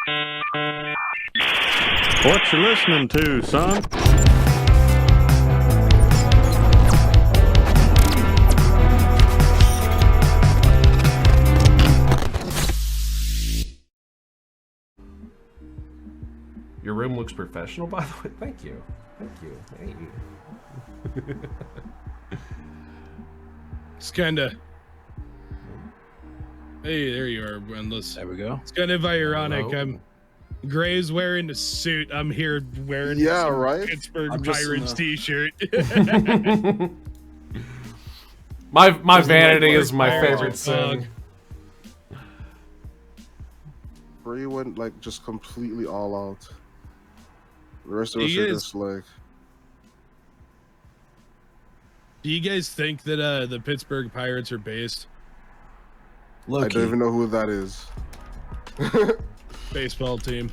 What you listening to, son? Your room looks professional, by the way. Thank you. Thank you. Hey. It's kinda. Hey, there you are, Endless. There we go. It's kind of ironic. Hello. Gray's wearing a suit. I'm here wearing right? Pittsburgh Pirates t-shirt. my vanity is my favorite sin. Bray went like just completely all out. The rest of us are just like. Do you guys think that the Pittsburgh Pirates are based? I don't even know who that is. Baseball team.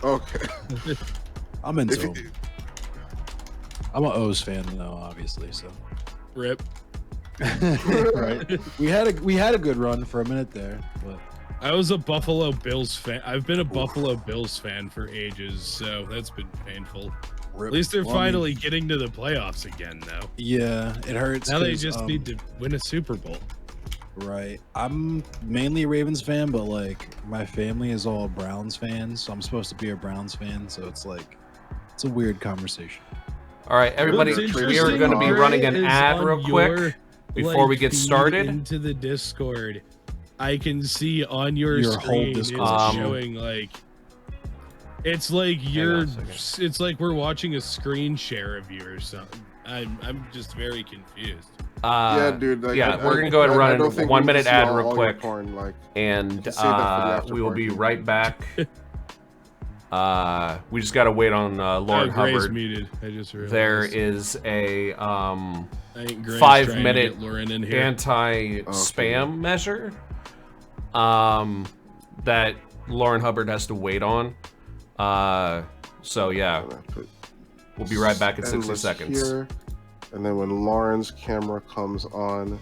Okay. I'm into them. I'm an O's fan though, obviously. So. Rip. Right. We had a good run for a minute there, but. I was a Buffalo Bills fan. I've been a Buffalo Bills fan for ages, so that's been painful. At least they're finally getting to the playoffs again, though. Yeah, it hurts. Now they just need to win a Super Bowl. Right. I'm mainly a Ravens fan, but like my family is all Browns fans, so I'm supposed to be a Browns fan. So it's like, it's a weird conversation. All right, everybody, we are going to be running an ad real quick before we get started. Into the Discord. I can see on your screen it's showing like it's like it's like we're watching a screen share of you or something. I'm just very confused. Yeah, dude. Like, yeah, we're gonna go ahead and run a 1 minute ad real quick, and we will be right back. We just gotta wait on Lourin Hubbard. Muted. I just realized. There is a 5-minute anti-spam measure that Lourin Hubbard has to wait on. So yeah, we'll be right back in 60 seconds. Here, and then when Lauren's camera comes on.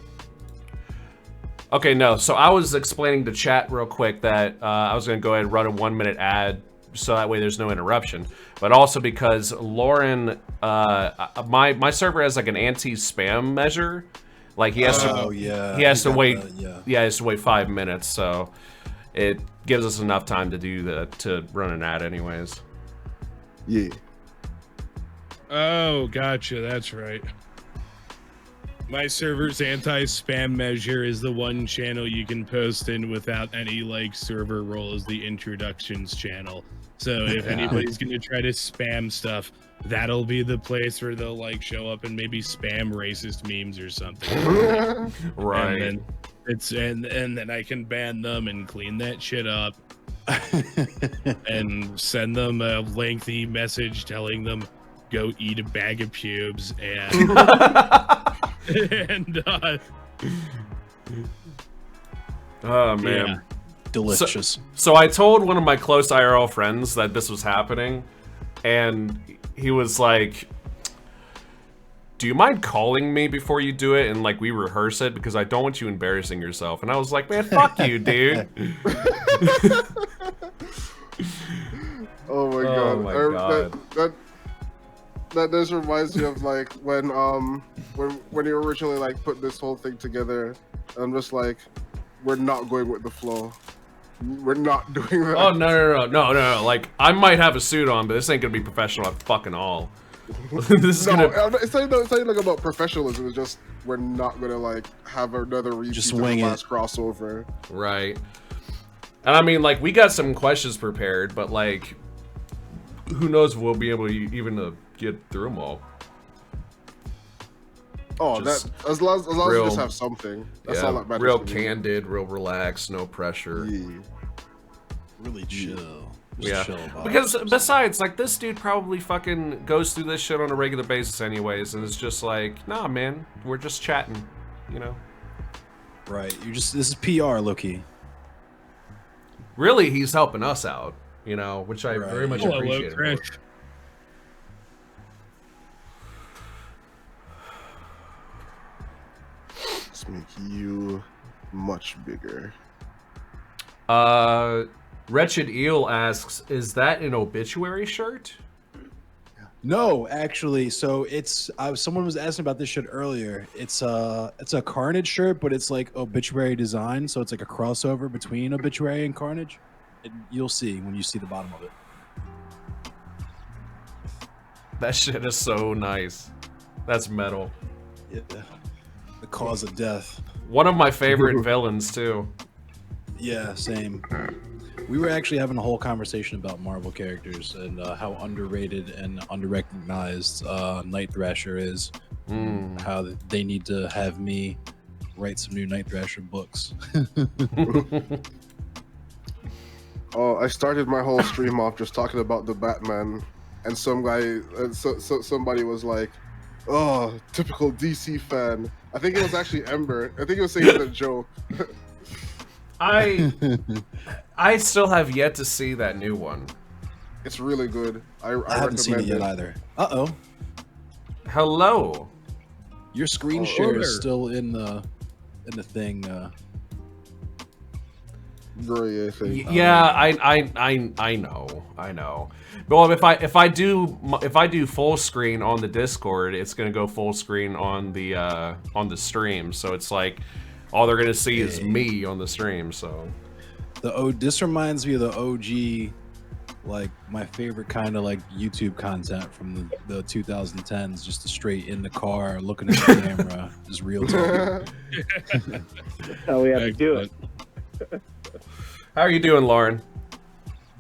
Okay, no. So I was explaining to chat real quick that I was gonna go ahead and run a 1 minute ad, so that way there's no interruption. But also because Lourin, my server has like an anti-spam measure. Like he has he has to wait. He has to wait 5 minutes, so it gives us enough time to do to run an ad, anyways. Yeah. Oh, gotcha. That's right. My server's anti-spam measure is the one channel you can post in without any like server role as the introductions channel. So if anybody's gonna try to spam stuff, that'll be the place where they'll like show up and maybe spam racist memes or something. Right. And then and then I can ban them and clean that shit up. And send them a lengthy message telling them go eat a bag of pubes and and oh man. Yeah. Delicious. So I told one of my close IRL friends that this was happening, and he was like, do you mind calling me before you do it and like we rehearse it, because I don't want you embarrassing yourself. And I was like, man, fuck you, dude. Oh my god. That just reminds me of like when you originally like put this whole thing together. I'm just like, we're not going with the flow. We're not doing that. Oh no. Like I might have a suit on, but this ain't gonna be professional at fucking all. This is it's not like about professionalism. It's just we're not gonna like have another repeat of the last crossover. Right. And I mean, like, we got some questions prepared, but like, who knows if we'll be able to even get through them all. Oh, just that as long as we just have something. That's all that matters. Real candid, real relaxed, no pressure. Yeah. Really chill. Chill because besides, like, this dude probably fucking goes through this shit on a regular basis anyways, and it's just like, nah, man, we're just chatting, you know? Right. This is PR, Loki. Really, he's helping us out, you know, which I very much appreciate. Let's make you much bigger. Wretched Eel asks, is that an obituary shirt? No, actually, so it's someone was asking about this shit earlier. It's a Carnage shirt, but it's like obituary design, so it's like a crossover between obituary and Carnage. And you'll see when you see the bottom of it. That shit is so nice. That's metal. Yeah. The cause of death. One of my favorite villains too. Yeah, same. We were actually having a whole conversation about Marvel characters and how underrated and underrecognized Night Thrasher is. How they need to have me write some new Night Thrasher books. Oh, I started my whole stream off just talking about the Batman, and some guy, somebody was like, "Oh, typical DC fan." I think it was actually Ember. I think it was saying it a joke. I still have yet to see that new one. It's really good. I haven't seen it yet either. Uh-oh. Hello. Your screen share is still in the thing. Gray, I think. Yeah, I know. Well, if I do full screen on the Discord, it's gonna go full screen on the stream. So it's like all they're gonna see is me on the stream. So this reminds me of the OG, like my favorite kind of like YouTube content from the 2010s. Just a straight in the car, looking at the camera, just real talk. That's how we have to do it. How are you doing, Lauren?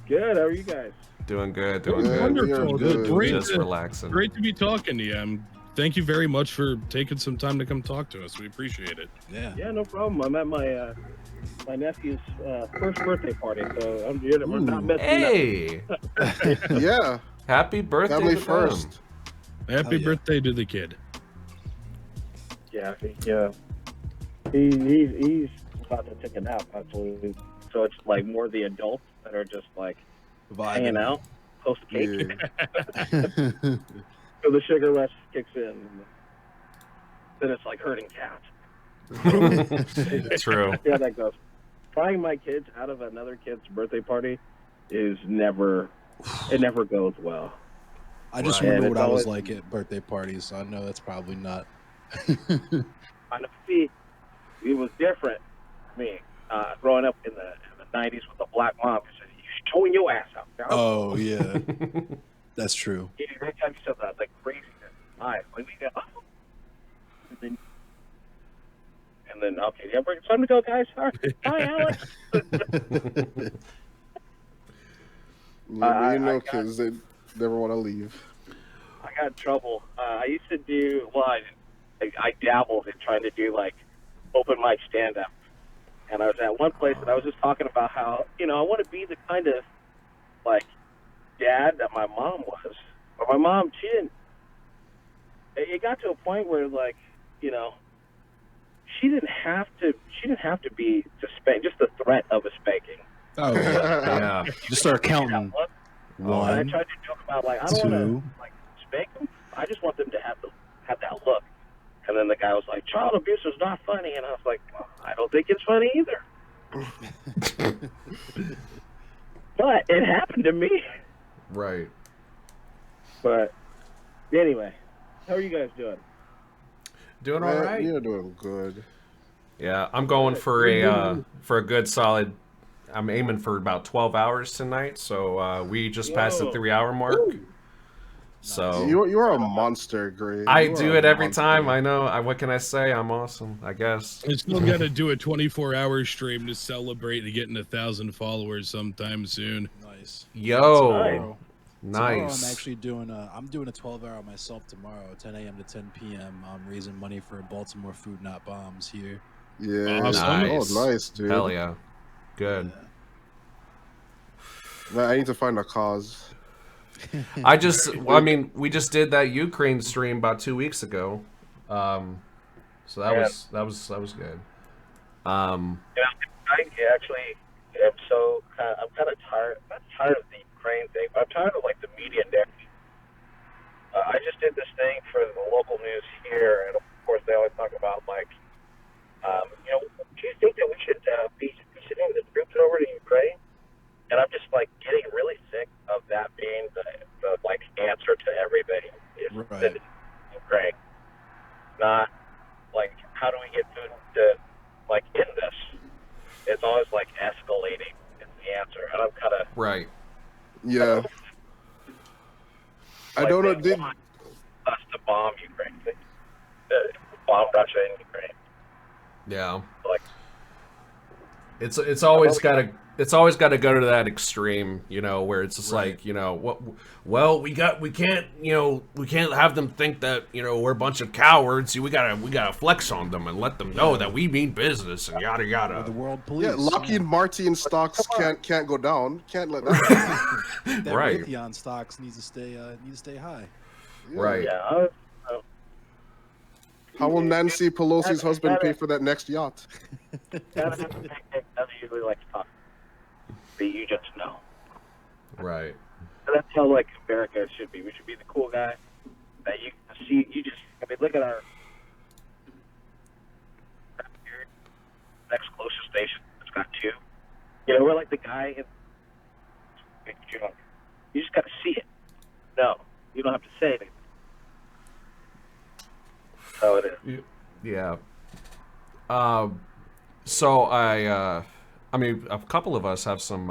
Good. How are you guys? Doing good. Wonderful. Great. Just relaxing. Great to be talking to you. Thank you very much for taking some time to come talk to us. We appreciate it. Yeah. Yeah, no problem. I'm at my my nephew's first birthday party, so I'm here. We're not messing Hey. Yeah. Happy birthday. Family to first. Happy birthday to the kid. Yeah, he's about to take a nap actually. So it's like more the adults that are just like hanging out, post cake. Yeah. So the sugar rush kicks in. Then it's like herding cats. True. Yeah, that goes. Prying my kids out of another kid's birthday party is never goes well. I just remember what I was like at birthday parties, so I know that's probably not. I know. See, it was different for me growing up in the 90s with a black mom who said, "You're showing your ass out." Now. Oh yeah, that's true. Every time you said that, like craziness. Like we go, oh. And then okay, yeah, it's time to go, guys. All right. Bye, Alex. Yeah, you know, kids, they never want to leave. I got in trouble. I used to do, I dabbled in trying to do like open mic stand up. And I was at one place and I was just talking about how, I want to be the kind of like dad that my mom was. But my mom, she didn't, it got to a point where like, she didn't have to be to spank, just the threat of a spanking. Oh yeah. Just start counting. One, and I tried to joke about like, I don't want to like spank them. I just want them to have that look. And then the guy was like, child abuse is not funny. And I was like, well, I don't think it's funny either. But it happened to me. Right. But anyway, how are you guys doing? Doing all right. You're doing good. Yeah, I'm going for a good solid. I'm aiming for about 12 hours tonight. So we just passed the 3-hour mark. Ooh. So you're a monster, Gray. I do it every time. I know. What can I say? I'm awesome, I guess. I still got to do a 24-hour stream to celebrate and getting 1,000 followers sometime soon. Nice. Yo, nice. I'm actually doing a 12-hour myself tomorrow, 10 a.m. to 10 p.m. I'm raising money for Baltimore Food Not Bombs here. Yeah. Awesome. Nice. Oh, nice, dude. Hell yeah. Good. Man, I need to find a cause. We just did that Ukraine stream about 2 weeks ago. So that was good. I actually am I'm kind of tired. I'm not tired of the Ukraine thing, but I'm tired of like the media narrative. I just did this thing for the local news here, and of course they always talk about like, do you think that we should be sending the troops over to Ukraine? And I'm it's always like escalating is the answer, and I'm kind of Right. Yeah. I don't know. They want us to bomb Ukraine, bomb Russia and Ukraine. Yeah. Like, It's always got to go to that extreme, you know, where it's just like, you know, what? Well, we can't have them think that, you know, we're a bunch of cowards. We gotta flex on them and let them know that we mean business and yada yada. The world police. Yeah, Lockheed Martin stocks can't go down. Can't let that happen. That Right. Raytheon stocks needs to stay high. Right. yeah. How will Nancy Pelosi's husband pay for that next yacht? Doesn't usually like to talk, but you just know. Right. And that's how like America should be. We should be the cool guy that you see. I mean, look at our next closest station. It's got 2. You know, we're like the guy in. You just got to see it. No, you don't have to say anything. That's how it is. Yeah. So I mean, a couple of us have some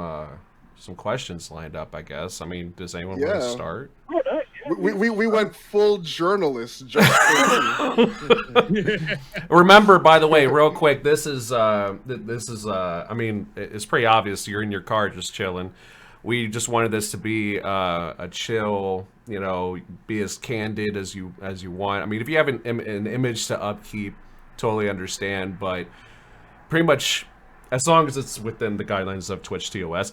questions lined up, I guess. I mean, does anyone want to start? Oh, nice. Yeah. We went full journalist. Just for you. Remember, by the way, real quick, this is I mean, it's pretty obvious. You're in your car just chilling. We just wanted this to be a chill, you know, be as candid as you want. I mean, if you have an image to upkeep, totally understand, but pretty much as long as it's within the guidelines of Twitch TOS,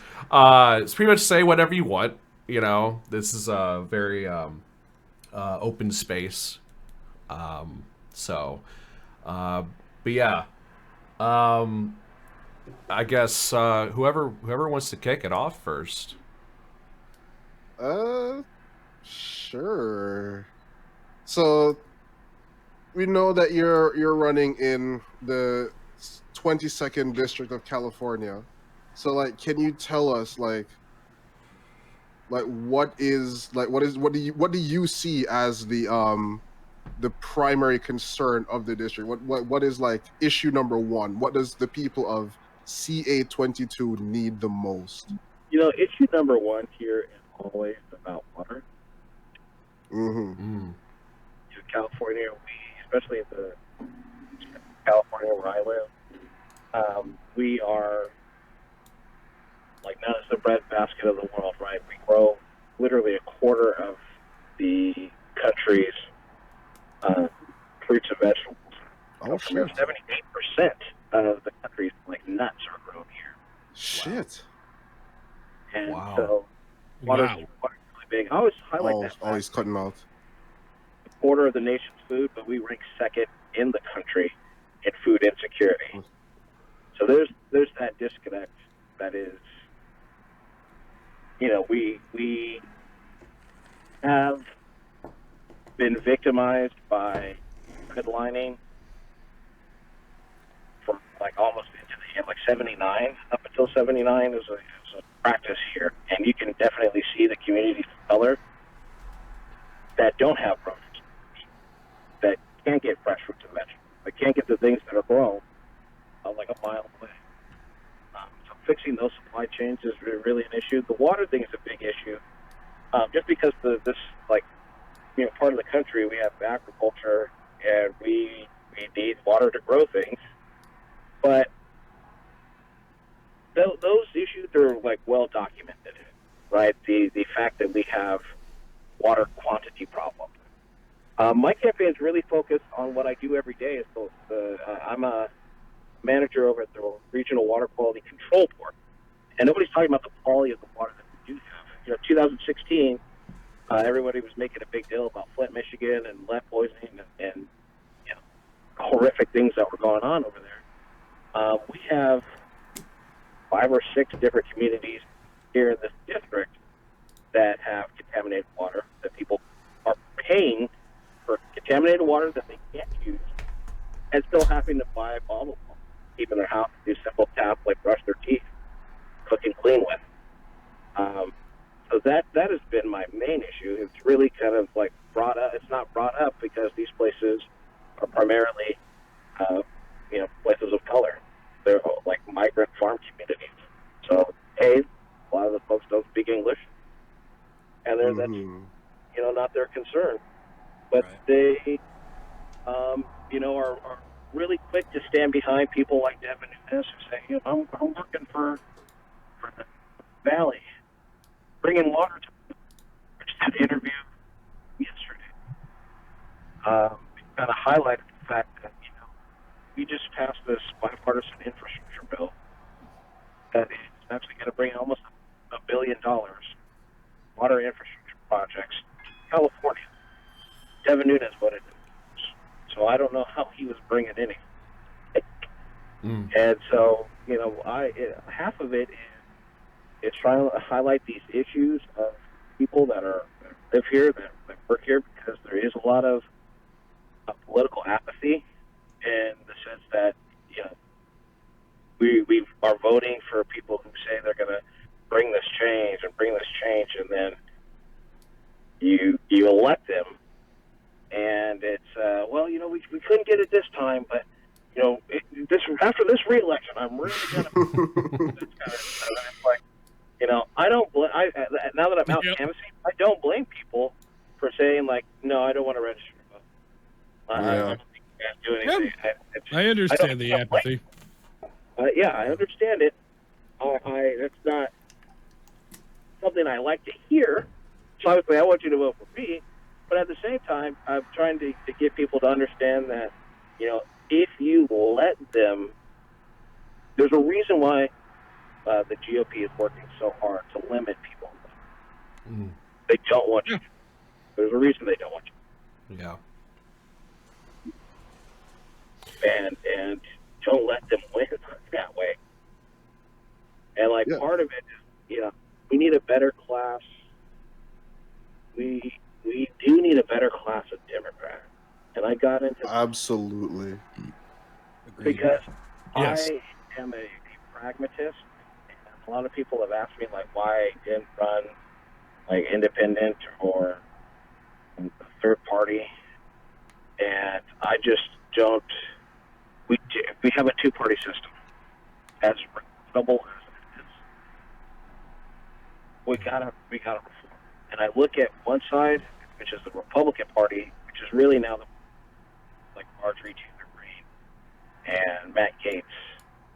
it's pretty much say whatever you want. You know, this is a very open space. But yeah, I guess whoever wants to kick it off first. Sure. So we know that you're running in the 22nd district of California. So like, can you tell us what do you see as the primary concern of the district? What is like issue number 1? What does the people of CA22 need the most? You know, issue number 1 here is always about water. Mm-hmm. In California, especially in the California where I live, we are like not as the breadbasket of the world, right? We grow literally a quarter of the country's fruits and vegetables. Oh, shit. 78% of the country's like nuts are grown here. Shit. And Wow. so water's really big. I always highlight that. Oh, he's cutting out. A quarter of the nation's food, but we rank 2nd in the country in food insecurity. So there's that disconnect that is, you know, we have been victimized by redlining from like almost into the like 79 up until 79 is a practice here, and you can definitely see the communities of color that don't have produce, that can't get fresh fruits and vegetables, that can't get the things that are grown like a mile away. So fixing those supply chains is really an issue. The water thing is a big issue, just because this like, you know, part of the country we have agriculture and we need water to grow things, but those issues are like well documented, right? The fact that we have water quantity problems. My campaign is really focused on what I do every day. Is I'm a manager over at the Regional Water Quality Control Board, and nobody's talking about the quality of the water that we do have. You know, 2016, everybody was making a big deal about Flint, Michigan, and lead poisoning, and you know, horrific things that were going on over there. We have 5 or 6 different communities here in this district that have contaminated water, that people are paying for contaminated water that they can't use, and still having to buy bottled water, keep in their house, do simple tap like brush their teeth, cook and clean with. So that has been my main issue. It's really kind of like brought up. It's not brought up because these places are primarily, you know, places of color. They're like migrant behind people like Devin Nunes who say, you know, I'm working for the Valley, bringing water to them. I just had an interview yesterday. Kind of highlighted the fact that, you know, we just passed this bipartisan infrastructure bill that is actually going to bring almost $1 billion water infrastructure projects to California. Devin Nunes voted in, so I don't know how he was bringing any. And so, you know, half of it is trying to highlight these issues of people that live here, that work here, because there is a lot of political apathy in the sense that, you know, we are voting for people who say they're going to bring this change, and then you elect them, and it's well, you know, we couldn't get it this time, but you know, after this re-election, I'm really gonna. It's like, you know, I don't. Now that I'm out canvassing, I don't blame people for saying like, no, I don't want to register to vote. I don't think you guys do anything. I understand the apathy. Yeah, I understand it. That's not something I like to hear. So obviously, I want you to vote for me, but at the same time, I'm trying to get people to understand that, you know, if you let them, there's a reason why the GOP is working so hard to limit people. They don't want you. There's a reason they don't want you. Yeah. And don't let them win that way. And like part of it is, you know, we need a better class. We do need a better class of Democrats. And I got into absolutely because yes. I am a pragmatist. And a lot of people have asked me like why I didn't run like independent or a third party, and I just don't. We have a two-party system. As double as it is, we gotta reform. And I look at one side, which is the Republican Party, which is really now like Marjorie Taylor Greene and Matt Gaetz,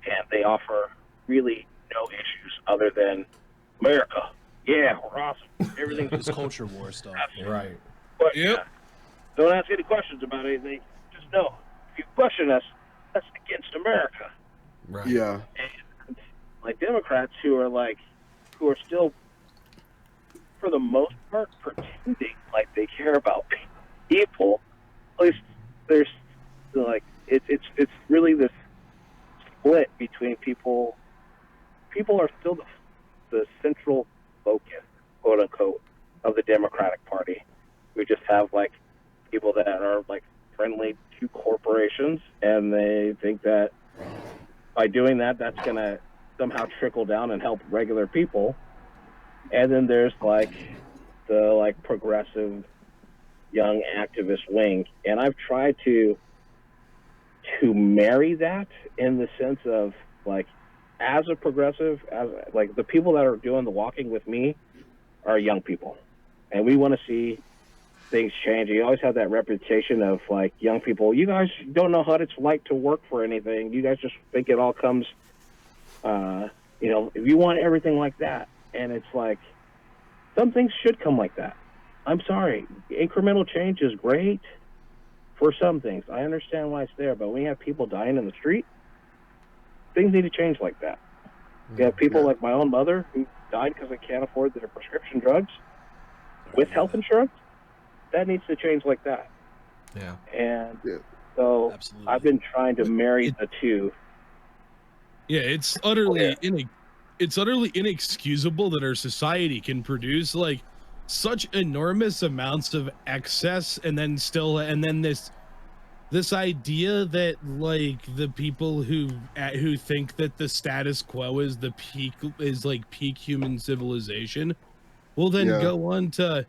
and they offer really no issues other than America. Yeah, we're awesome. Everything's This culture war stuff. Right. But don't ask any questions about anything. Just know, if you question us, that's against America. Right. Yeah. And like Democrats who are still, for the most part, pretending like they care about people. At least there's like it's really this split between people. People are still the central focus, quote unquote, of the Democratic Party. We just have like people that are like friendly to corporations, and they think that by doing that, that's gonna somehow trickle down and help regular people. And then there's like the progressive young activist wing, and I've tried to marry that in the sense of like, as a progressive, as like the people that are doing the walking with me are young people, and we want to see things change. You always have that reputation of like young people, you guys don't know what it's like to work for anything. You guys just think it all comes, you know, if you want everything like that. And it's like, some things should come like that. I'm sorry. Incremental change is great for some things. I understand why it's there, but when you have people dying in the street, things need to change like that. You have people like my own mother who died because they can't afford their prescription drugs with health insurance. That needs to change like that. Yeah. And so I've been trying to marry the two. Yeah, it's utterly inexcusable that our society can produce like such enormous amounts of excess, and then this idea that like the people who think that the status quo is peak human civilization will then go on to,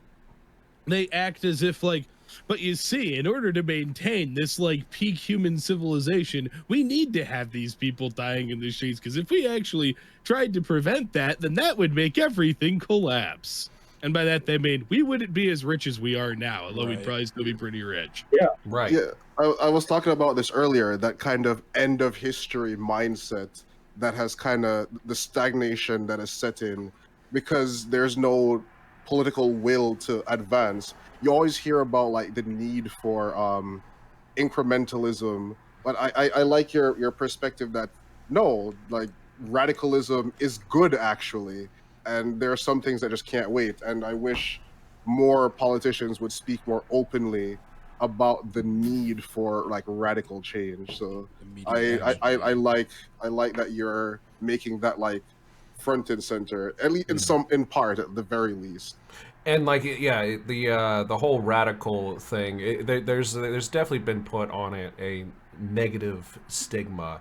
they act as if like, but you see, in order to maintain this like peak human civilization, we need to have these people dying in the streets, because if we actually tried to prevent that, then that would make everything collapse. And by that, they mean we wouldn't be as rich as we are now, although we'd Right. probably still be pretty rich. Yeah. Right. Yeah, I was talking about this earlier, that kind of end of history mindset that has kind of the stagnation that is set in because there's no political will to advance. You always hear about like the need for incrementalism, but I like your perspective that no, like radicalism is good actually, and there are some things that just can't wait. And I wish more politicians would speak more openly about the need for like radical change. So Immediate action, I like that you're making that like front and center, at least in part at the very least. And like, yeah, the whole radical thing, there's definitely been put on it a negative stigma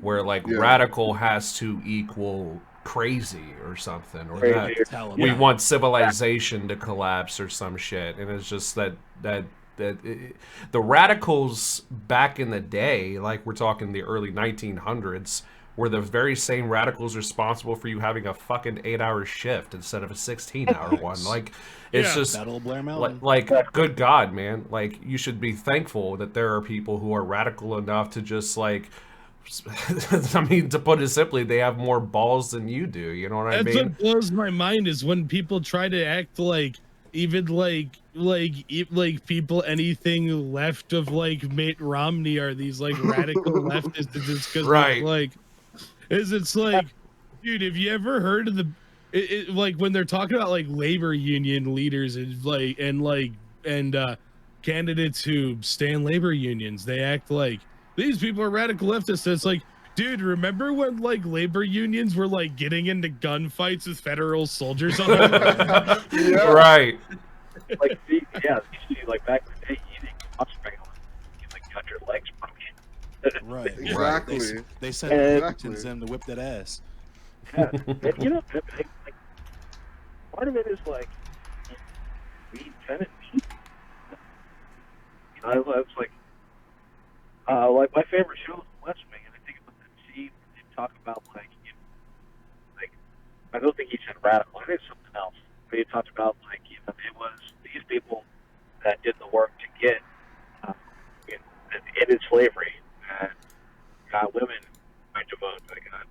where like Yeah. radical has to equal crazy or something, or Crazy. that Tell 'em. we Yeah. want civilization to collapse or some shit. And it's just that the radicals back in the day, like we're talking the early 1900s, were the very same radicals responsible for you having a fucking 8-hour shift instead of a 16-hour one. Like, it's Yeah. just Battle of Blair Mountain. like good God, man. Like, you should be thankful that there are people who are radical enough to just like, I mean, to put it simply, they have more balls than you do. You know what I That's mean? what blows my mind is when people try to act like even like people anything left of like Mitt Romney are these like radical leftists. It's because Right. it's like, dude, have you ever heard of like when they're talking about like labor union leaders and candidates who stand labor unions, they act like these people are radical leftists. It's like, dude, remember when like labor unions were like getting into gunfights with federal soldiers on them? Yeah. Right. Like, see, like back in the day, you didn't concentrate on it. You like cut your legs from you. Right. Exactly. They sent Exactly. Pinkertons in to whip that ass. Yeah. And you know, like, part of it is like we kind of need. I was like my favorite show is West Wing, and I think about that scene they talk about like, you know, like I don't think he said radical. I think it's something else. But he talked about like, you know, it was these people that did the work to get you know, that ended slavery and got women the right to vote. They got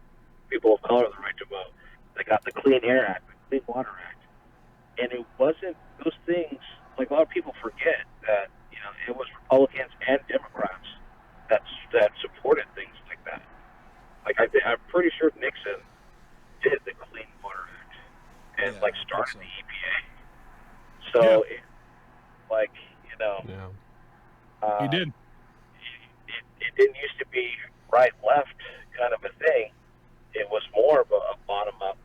people of color the right to vote. They got the Clean Air Act, the Clean Water Act, and it wasn't those things. Like a lot of people forget that, you know, it was Republicans and Democrats that supported things like that. Like I'm pretty sure Nixon did the Clean Water Act and Yeah, like I started think the EPA. So, like, you know, Yeah. He did. it didn't used to be right left kind of a thing. It was more of a bottom up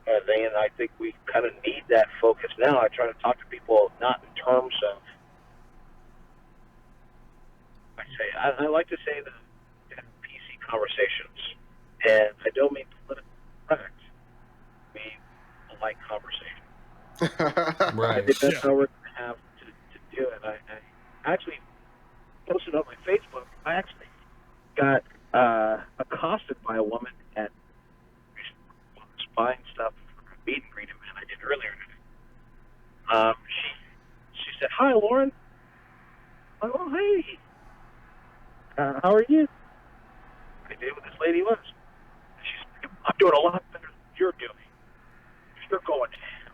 kind of thing, and I think we kind of need that focus now. I try to talk to people not in terms of. I like to say the PC conversations, and I don't mean politically correct. I mean polite conversation. I Right. think that's how we're going to have to do it. I actually posted on my Facebook. I actually got accosted by a woman at buying stuff for a meet and greet event I did earlier today. She said, "Hi, Lauren." I'm like, "Oh, hey. How are you?" I did what this lady was. She's like, "I'm doing a lot better than you're doing. You're going to hell."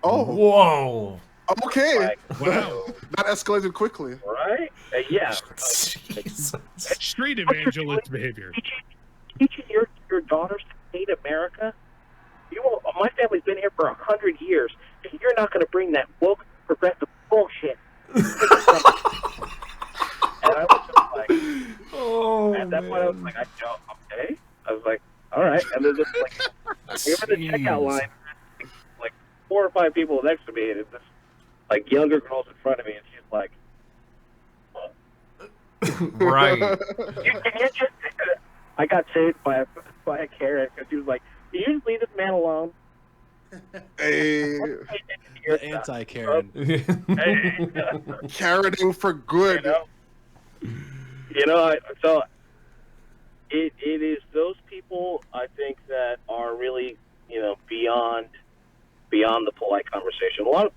Oh, Whoa. okay. Like, Wow. That escalated quickly. right? Yeah. Jesus. Street evangelist behavior. Teaching your daughters to hate America. My family's been here for 100 years, and you're not going to bring that woke progressive bullshit. And I was just like, at that point, I was like, okay. I was like, all right. And then just like, we were in the checkout line, like 4 or 5 people next to me, and it's just like younger girls in front of me, and she's like, Right. you just, I got saved by a Karen, because she was like, "You just leave this man alone." Hey, The anti-Karen. carroting for good. So it is those people I think that are really, beyond beyond the polite conversation. A lot of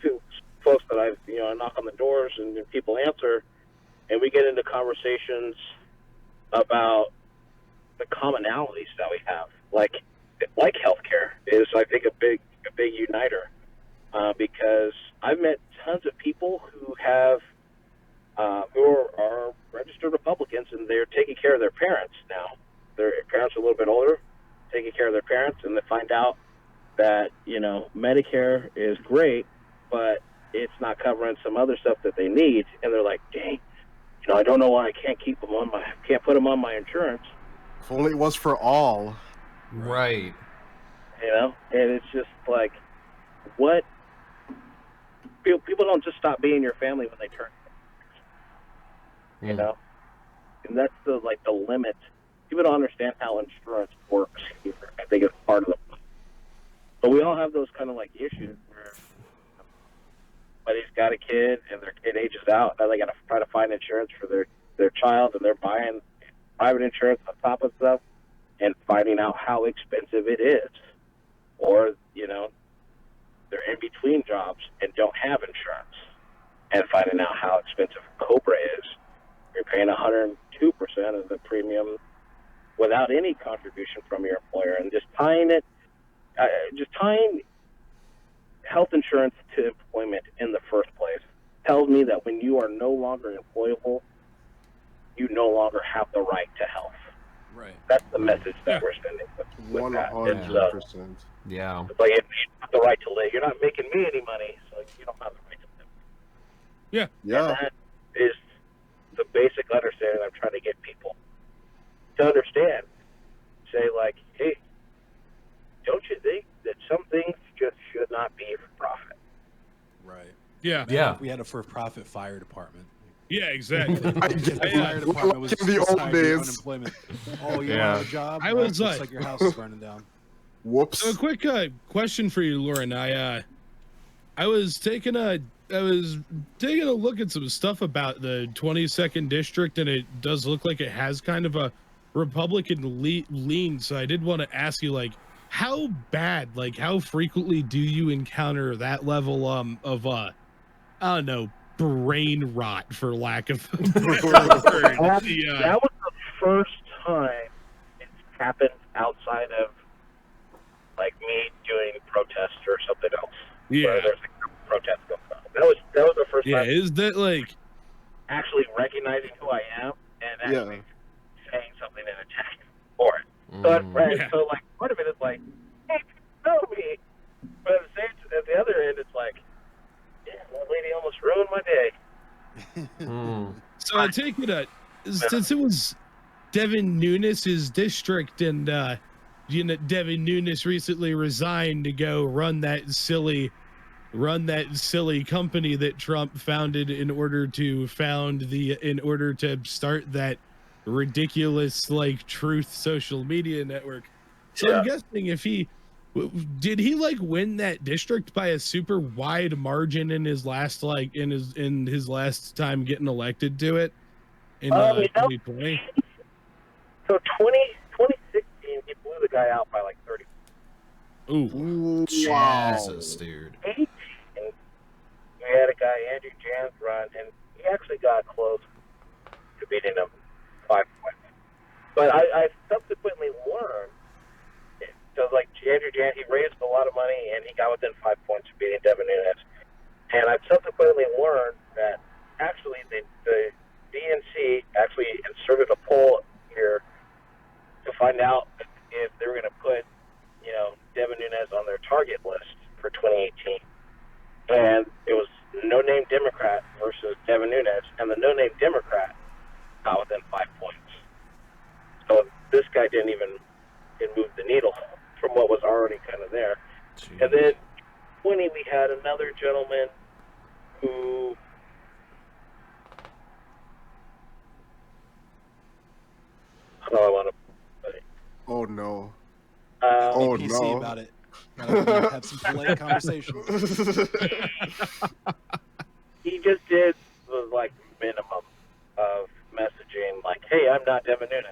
folks that I knock on the doors and people answer, and we get into conversations about the commonalities that we have, like healthcare is, I think, a big uniter, because I've met tons of people who have who are registered Republicans, and they're taking care of their parents now. Their parents are a little bit older, taking care of their parents, and they find out that Medicare is great, but it's not covering some other stuff that they need, and they're like, dang, I don't know why I can't put them on my insurance. If only it was for all. Right. And it's just like, what? People don't just stop being your family when they turn. And that's the limit. People don't understand how insurance works here. I think it's part of the. But we all have those kind of issues where somebody's got a kid and their kid ages out. Now they got to try to find insurance for their child, and they're buying private insurance on top of stuff and finding out how expensive it is. Or, they're in between jobs and don't have insurance and finding out how expensive Cobra is. You're paying 102% of the premium without any contribution from your employer, and just tying health insurance to employment in the first place tells me that when you are no longer employable, you no longer have the right to health. Right. That's the message that we're sending with that. 100%. Yeah. It's like, you have the right to live. You're not making me any money, so you don't have the right to live. Yeah. Yeah. And that is the basic understanding I'm trying to get people to understand. Say, hey, don't you think that some things just should not be for profit? Right. Yeah. Yeah. If we had a for-profit fire department. Yeah, exactly. The fire department was In the old society days. unemployment. Oh, you Yeah. don't have a job? I Well, was looks like- your house is burning down. Whoops. So a quick question for you, Lourin. I was taking a look at some stuff about the 22nd district, and it does look like it has kind of a Republican lean. So I did want to ask you, how bad, how frequently do you encounter that level of I don't know, brain rot, for lack of a better word? That was the first time it's happened outside of me doing protests or something else. Where there's a protest going on. That was the first Yeah, time. is that actually recognizing who I am and actually saying something and attacking for it. So part of it is hey, you know me, but at the other end, it's that lady almost ruined my day. So I take it since it was Devin Nunes' district, and Devin Nunes recently resigned to go run that silly company that Trump founded in order to start that ridiculous Truth social media network. So I'm guessing if did he win that district by a super wide margin in his last in his last time getting elected to it in 2020? So 2016, he blew the guy out by 30. Ooh. Jesus, dude. 18, we had a guy, Andrew Jans, run, and he actually got close to beating him 5 points. But I subsequently learned, because Andrew Jans, he raised a lot of money, and he got within 5 points of beating Devin Nunes. And I subsequently learned that actually the DNC actually inserted a poll here to find out if they were going to put, Devin Nunes on their target list for 2018. And it was no-name Democrat versus Devin Nunes, and the no-name Democrat got within 5 points. So this guy didn't move the needle from what was already kind of there. Jeez. And then 20, we had another gentleman who I want to say. Oh no. Oh PC no. about it. Gotta have some polite conversations. He just did the minimum of messaging, hey, I'm not Devin Nunes.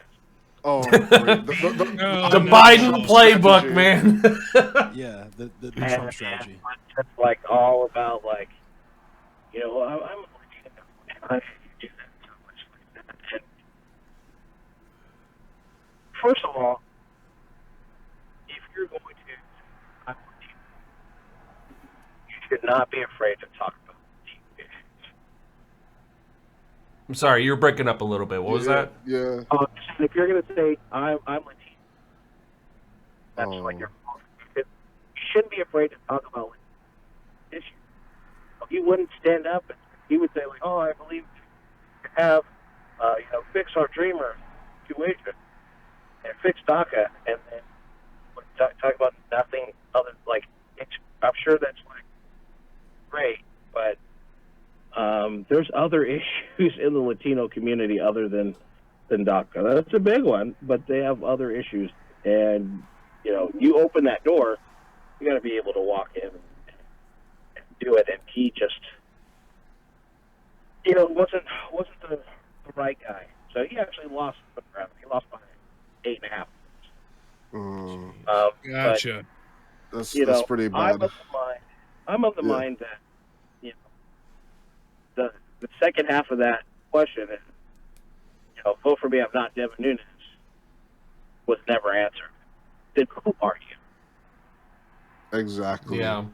Oh, The Biden playbook, man. Yeah, the And Trump strategy. it's just like all about like, you know, I'm Latino, and I do that so much like that. And first of all, if you're going to, I'm Latino, you should not be afraid to talk about Latino issues. I'm sorry, you're breaking up a little bit. What was that? Yeah. If you're going to say I'm Latino, that's like your fault. You shouldn't be afraid to talk about issues. He wouldn't stand up and he would say like, "Oh, I believe to have, fix our dreamer situation and fix DACA," and then talk about nothing other. Like, I'm sure that's like great, but there's other issues in the Latino community other than DACA. That's a big one, but they have other issues, and you open that door, you got to be able to walk in and do it. And he just, wasn't the right guy. So he actually lost the round. He lost by 8.5. Gotcha. That's pretty bad. I'm of the mind that the second half of that question is, vote for me, I'm not Devin Nunes, was never answered. Then who are you? Exactly. Yeah.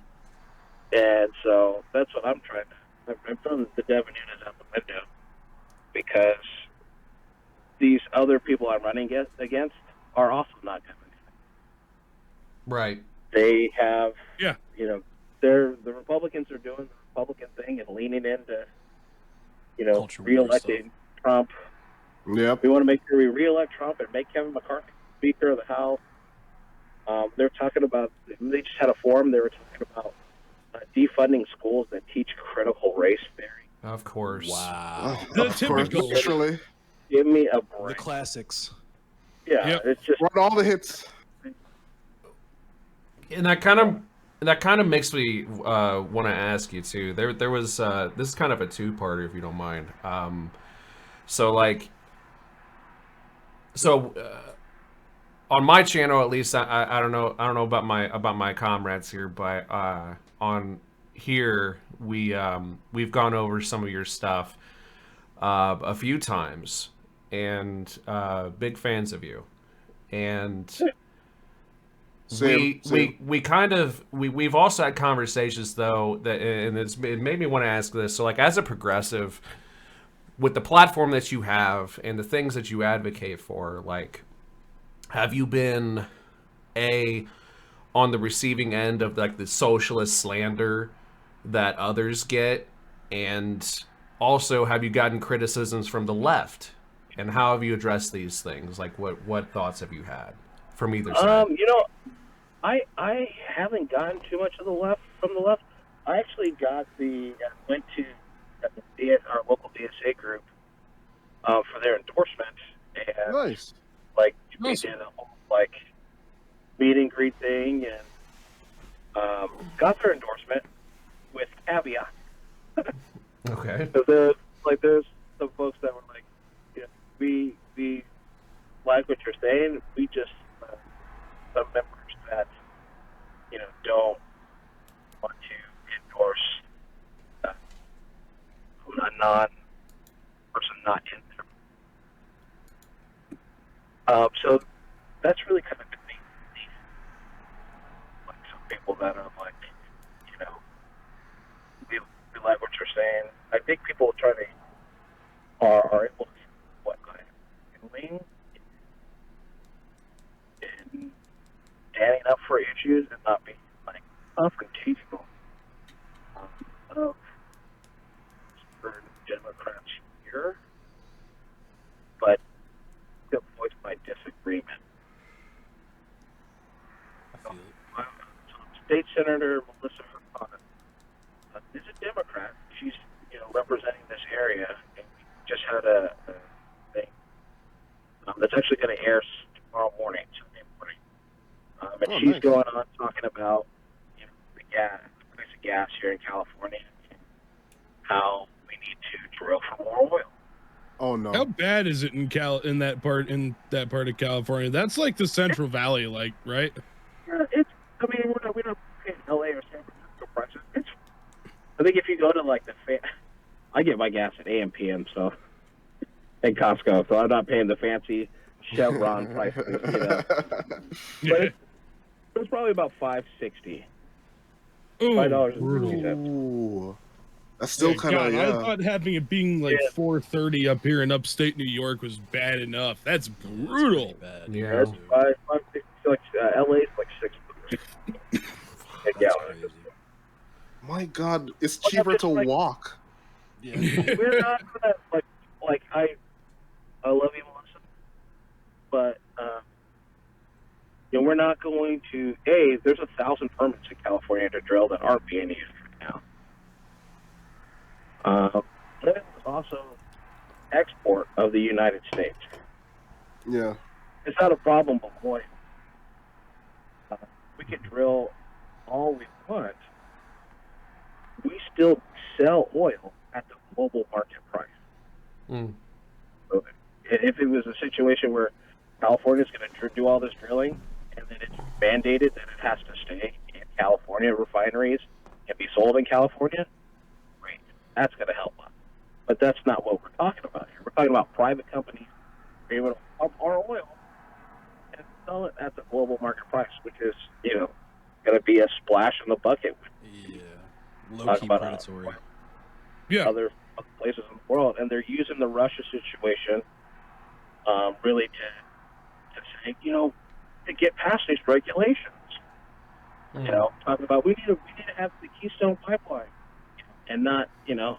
And so that's what I'm trying to. I'm throwing the Devin Nunes out the window because these other people I'm running against are also not Devin Nunes. Right. They have, Yeah. the Republicans are doing the Republican thing and leaning into, Culture war re-electing Trump. Yep. We want to make sure we re-elect Trump and make Kevin McCarthy Speaker of the House. They're talking about, they just had a forum, they were talking about defunding schools that teach critical race theory. Of course. Wow. The Of course, typical. literally. Give me a The break. classics. Yeah, Yep. it's just, Run all the hits. And that kind of makes me want to ask you too. There was this is kind of a two-parter if you don't mind. On my channel, at least, I don't know about my comrades here, but on here we've gone over some of your stuff a few times, and big fans of you, and Same. we've also had conversations though that, and it made me want to ask this. So, like, as a progressive, with the platform that you have and the things that you advocate for, like, have you been on the receiving end of like the socialist slander that others get, and also have you gotten criticisms from the left, and how have you addressed these things? Like, what thoughts have you had from either side? I haven't gotten too much of from the left. I actually went to our local DSA group for their endorsement, and Nice. like we Awesome. did a whole like meet and greet thing, and got their endorsement with caveat. Okay. So there's some folks that were like, we like what you're saying. We just some members that don't want to endorse a non-person not in there. So that's really kind of been like some people that are like, we like what you're saying. I think people are able to see what I'm doing and standing up for issues and not being like confrontational of certain Democrats here, but to voice my disagreement. State Senator Melissa Hurtado is a Democrat. She's representing this area, and we just had a thing that's actually going to air tomorrow morning, Sunday morning. And she's nice. going on talking about the price of gas here in California, and how we need to drill for more oil. Oh no. How bad is it in that part of California? That's like the Central Valley, like, right? Yeah, I mean, we're not paying LA or San Francisco prices. I think if you go to like I get my gas at AM/PM, so in Costco, so I'm not paying the fancy Chevron prices, you know. But it's probably about $5.60. $5.60. Ooh. That's still kind of, I thought having it being like $4.30 up here in upstate New York was bad enough. That's brutal. Bad. Yeah. That's $5.60. Like LA's like $6. That's crazy. My God, it's cheaper to walk. Yeah. We're not gonna like I love you, Melissa, but you know, we're not going to. There's 1,000 permits in California to drill that aren't being used right now. There's also export of the United States. Yeah. It's not a problem, but boy, we can drill all we want. We still sell oil at the global market price. Mm. So if it was a situation where California is going to do all this drilling and then it's mandated that it has to stay in California refineries and be sold in California, great. That's going to help us. But that's not what we're talking about here. We're talking about private companies being able to pump our oil and sell it at the global market price, which is, you know, going to be a splash in the bucket. Yeah. Low-key predatory. Other places in the world, and they're using the Russia situation really to say, you know, to get past these regulations. You know, talking about we need to have the Keystone Pipeline, and not, you know,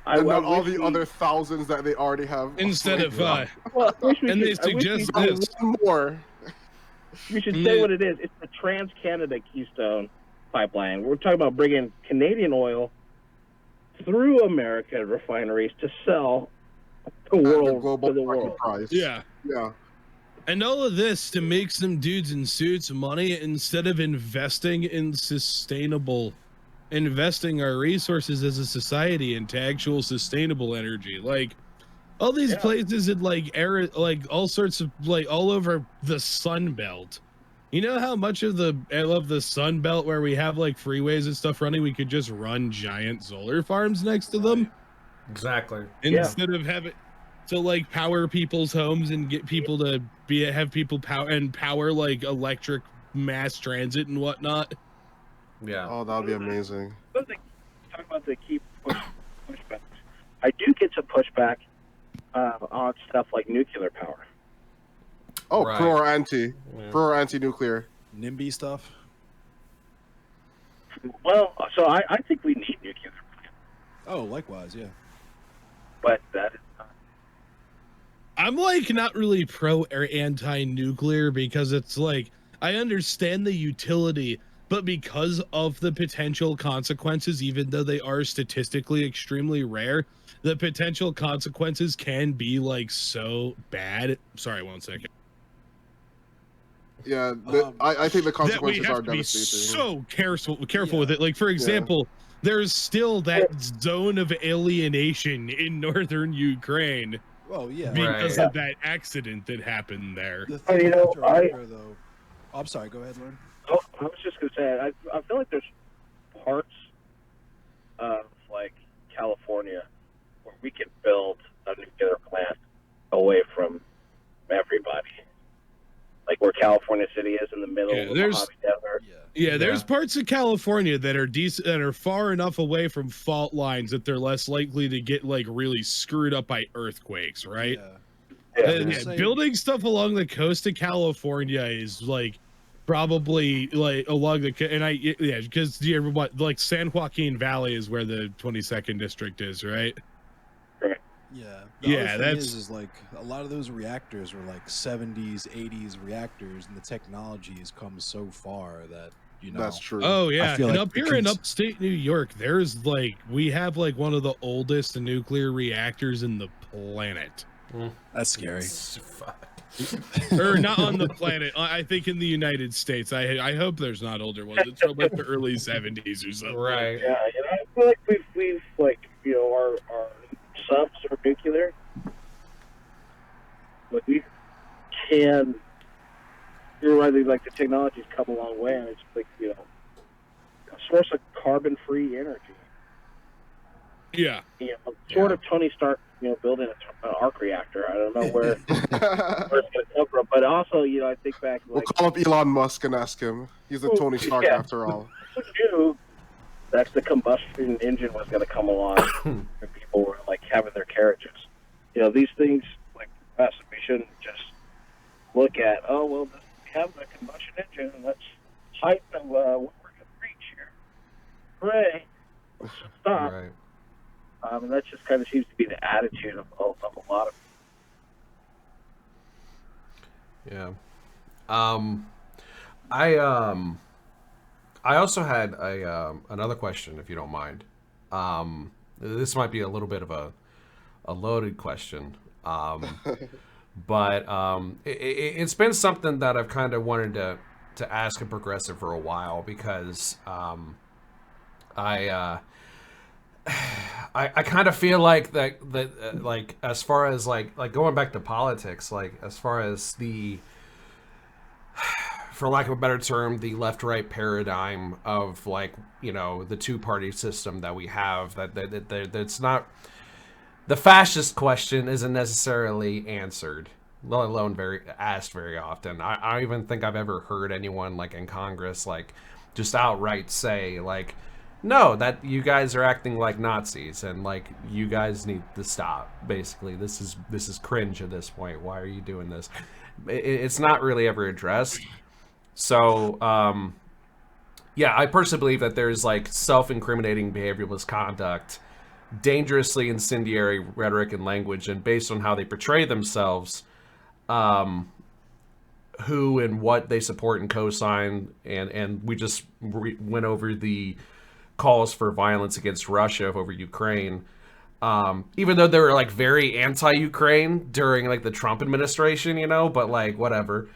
and not all the other thousands that they already have. Instead of and they suggest this more. We should say what it is. It's the Trans-Canada Keystone Pipeline. We're talking about bringing Canadian oil through American refineries to sell the world. Price. Yeah. And all of this to make some dudes in suits money instead of investing our resources as a society into actual sustainable energy. Like all these places in like all sorts of like all over the Sun Belt. You know how much of the Sun Belt where we have like freeways and stuff running, we could just run giant solar farms next to them? Exactly. Instead of having to like power people's homes and get people to have people power like electric mass transit and whatnot. Yeah. Oh, that would be amazing. Talking about the key pushbacks. I do get some pushback on stuff like nuclear power. Oh, pro or anti? Yeah. Pro or anti-nuclear? NIMBY stuff? Well, so I think we need nuclear. Oh, likewise, yeah. But that is not. I'm like not really pro or anti-nuclear because it's like I understand the utility, but because of the potential consequences, even though they are statistically extremely rare, the potential consequences can be like so bad. Sorry, 1 second. Yeah, I think the consequences are devastating. So careful with it. Like, for example, there's still that zone of alienation in northern Ukraine. Oh yeah, because of that accident that happened there. The thing though, I'm sorry. Go ahead, Lauren. Oh, I was just gonna say, I feel like there's parts of like California where we could build a nuclear plant away from everybody. Like where California City is in the middle of the Mojave Desert. Yeah, there's parts of California that are decent, that are far enough away from fault lines that they're less likely to get like really screwed up by earthquakes, right? Building stuff along the coast of California is like probably like along the because like San Joaquin Valley is where the 22nd district is, right? Yeah. The is like a lot of those reactors were like 70s, 80s reactors, and the technology has come so far that that's true. Oh yeah, and like up here in upstate New York, there's like we have like one of the oldest nuclear reactors in the planet. That's scary. Or not on the planet. I think in the United States. I hope there's not older ones. It's from like the early 70s or something. Right. Yeah, I feel like we've like our subs are nuclear, Like we can, you're right. Like the technology's come a long way, and it's like a source of carbon-free energy. Yeah. Sort of Tony Stark, building an arc reactor. I don't know where it's going to come from, but also, I think back. We'll call up Elon Musk and ask him. He's a Tony Stark after all. Who knew that the combustion engine was going to come along and people were like having their carriages? These things like us, we shouldn't just look at. Oh well, we have the combustion engine, and let's heighten what we're going to reach here. Hooray! Let's stop. Right. And that just kind of seems to be the attitude of a lot of people. Yeah. I also had another question, if you don't mind. This might be a little bit of a loaded question, but it's been something that I've kind of wanted to ask a progressive for a while, because I kind of feel like that like as far as like going back to politics, like as far as the, for lack of a better term, the left-right paradigm of like the two-party system that we have, that's not, the fascist question isn't necessarily answered, let alone asked very often. I don't even think I've ever heard anyone like in Congress like just outright say like, no, that you guys are acting like Nazis and like you guys need to stop. Basically, this is cringe at this point. Why are you doing this? It's not really ever addressed. So, yeah, I personally believe that there's like self-incriminating behavioral misconduct, dangerously incendiary rhetoric and language, and based on how they portray themselves, who and what they support and co-sign, and we just went over the calls for violence against Russia over Ukraine, even though they were like very anti-Ukraine during like the Trump administration, but like whatever.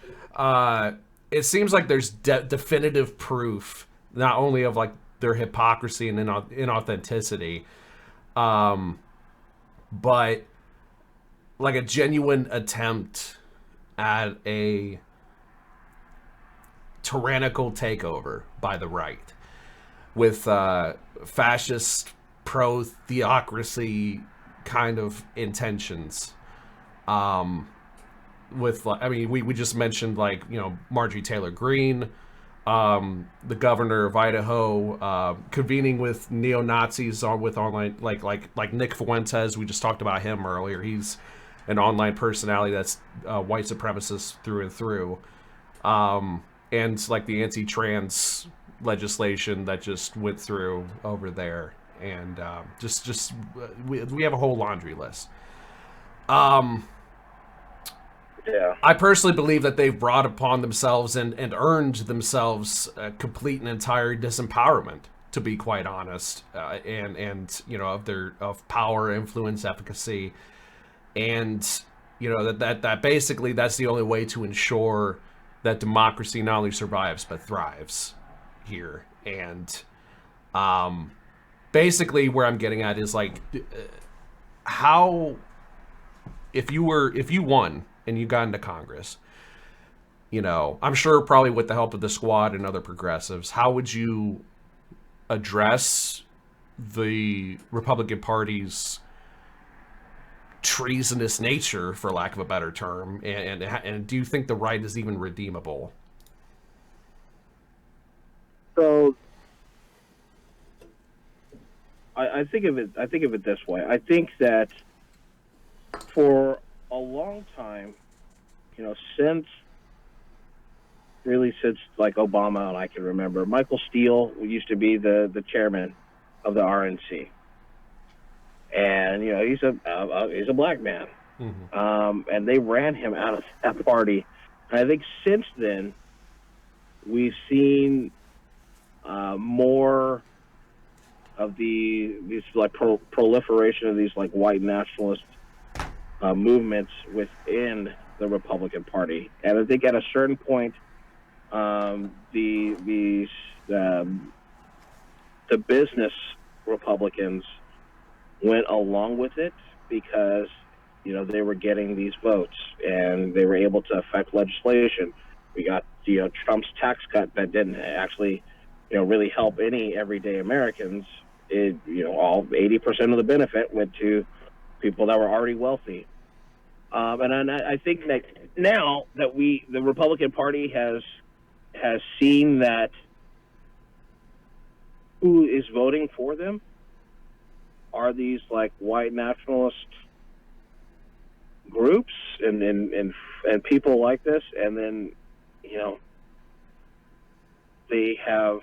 It seems like there's definitive proof not only of like their hypocrisy and inauthenticity, but like a genuine attempt at a tyrannical takeover by the right, with fascist, pro-theocracy kind of intentions. We just mentioned like, Marjorie Taylor Greene, the governor of Idaho, convening with neo-Nazis with online, like Nick Fuentes. We just talked about him earlier. He's an online personality that's white supremacist through and through. And like the anti-trans legislation that just went through over there, and we have a whole laundry list. Yeah. I personally believe that they've brought upon themselves and earned themselves a complete and entire disempowerment, to be quite honest, of power, influence, efficacy, and that basically that's the only way to ensure that democracy not only survives but thrives here. And basically where I'm getting at is like, how, if you won and you got into Congress, I'm sure probably with the help of the squad and other progressives, how would you address the Republican Party's treasonous nature, for lack of a better term, and do you think the right is even redeemable? So I think of it this way. I think that for a long time, since like Obama, and I can remember, Michael Steele used to be the chairman of the RNC, and he's a black man, and they ran him out of that party. And I think since then we've seen more of these like proliferation of these like white nationalist movements within the Republican Party. And I think at a certain point, the business Republicans went along with it because they were getting these votes and they were able to affect legislation. We got, Trump's tax cut that didn't actually, really help any everyday Americans. All 80% of the benefit went to people that were already wealthy. And I think that now that the Republican Party has seen that who is voting for them are these like white nationalist groups and people like this, and then they have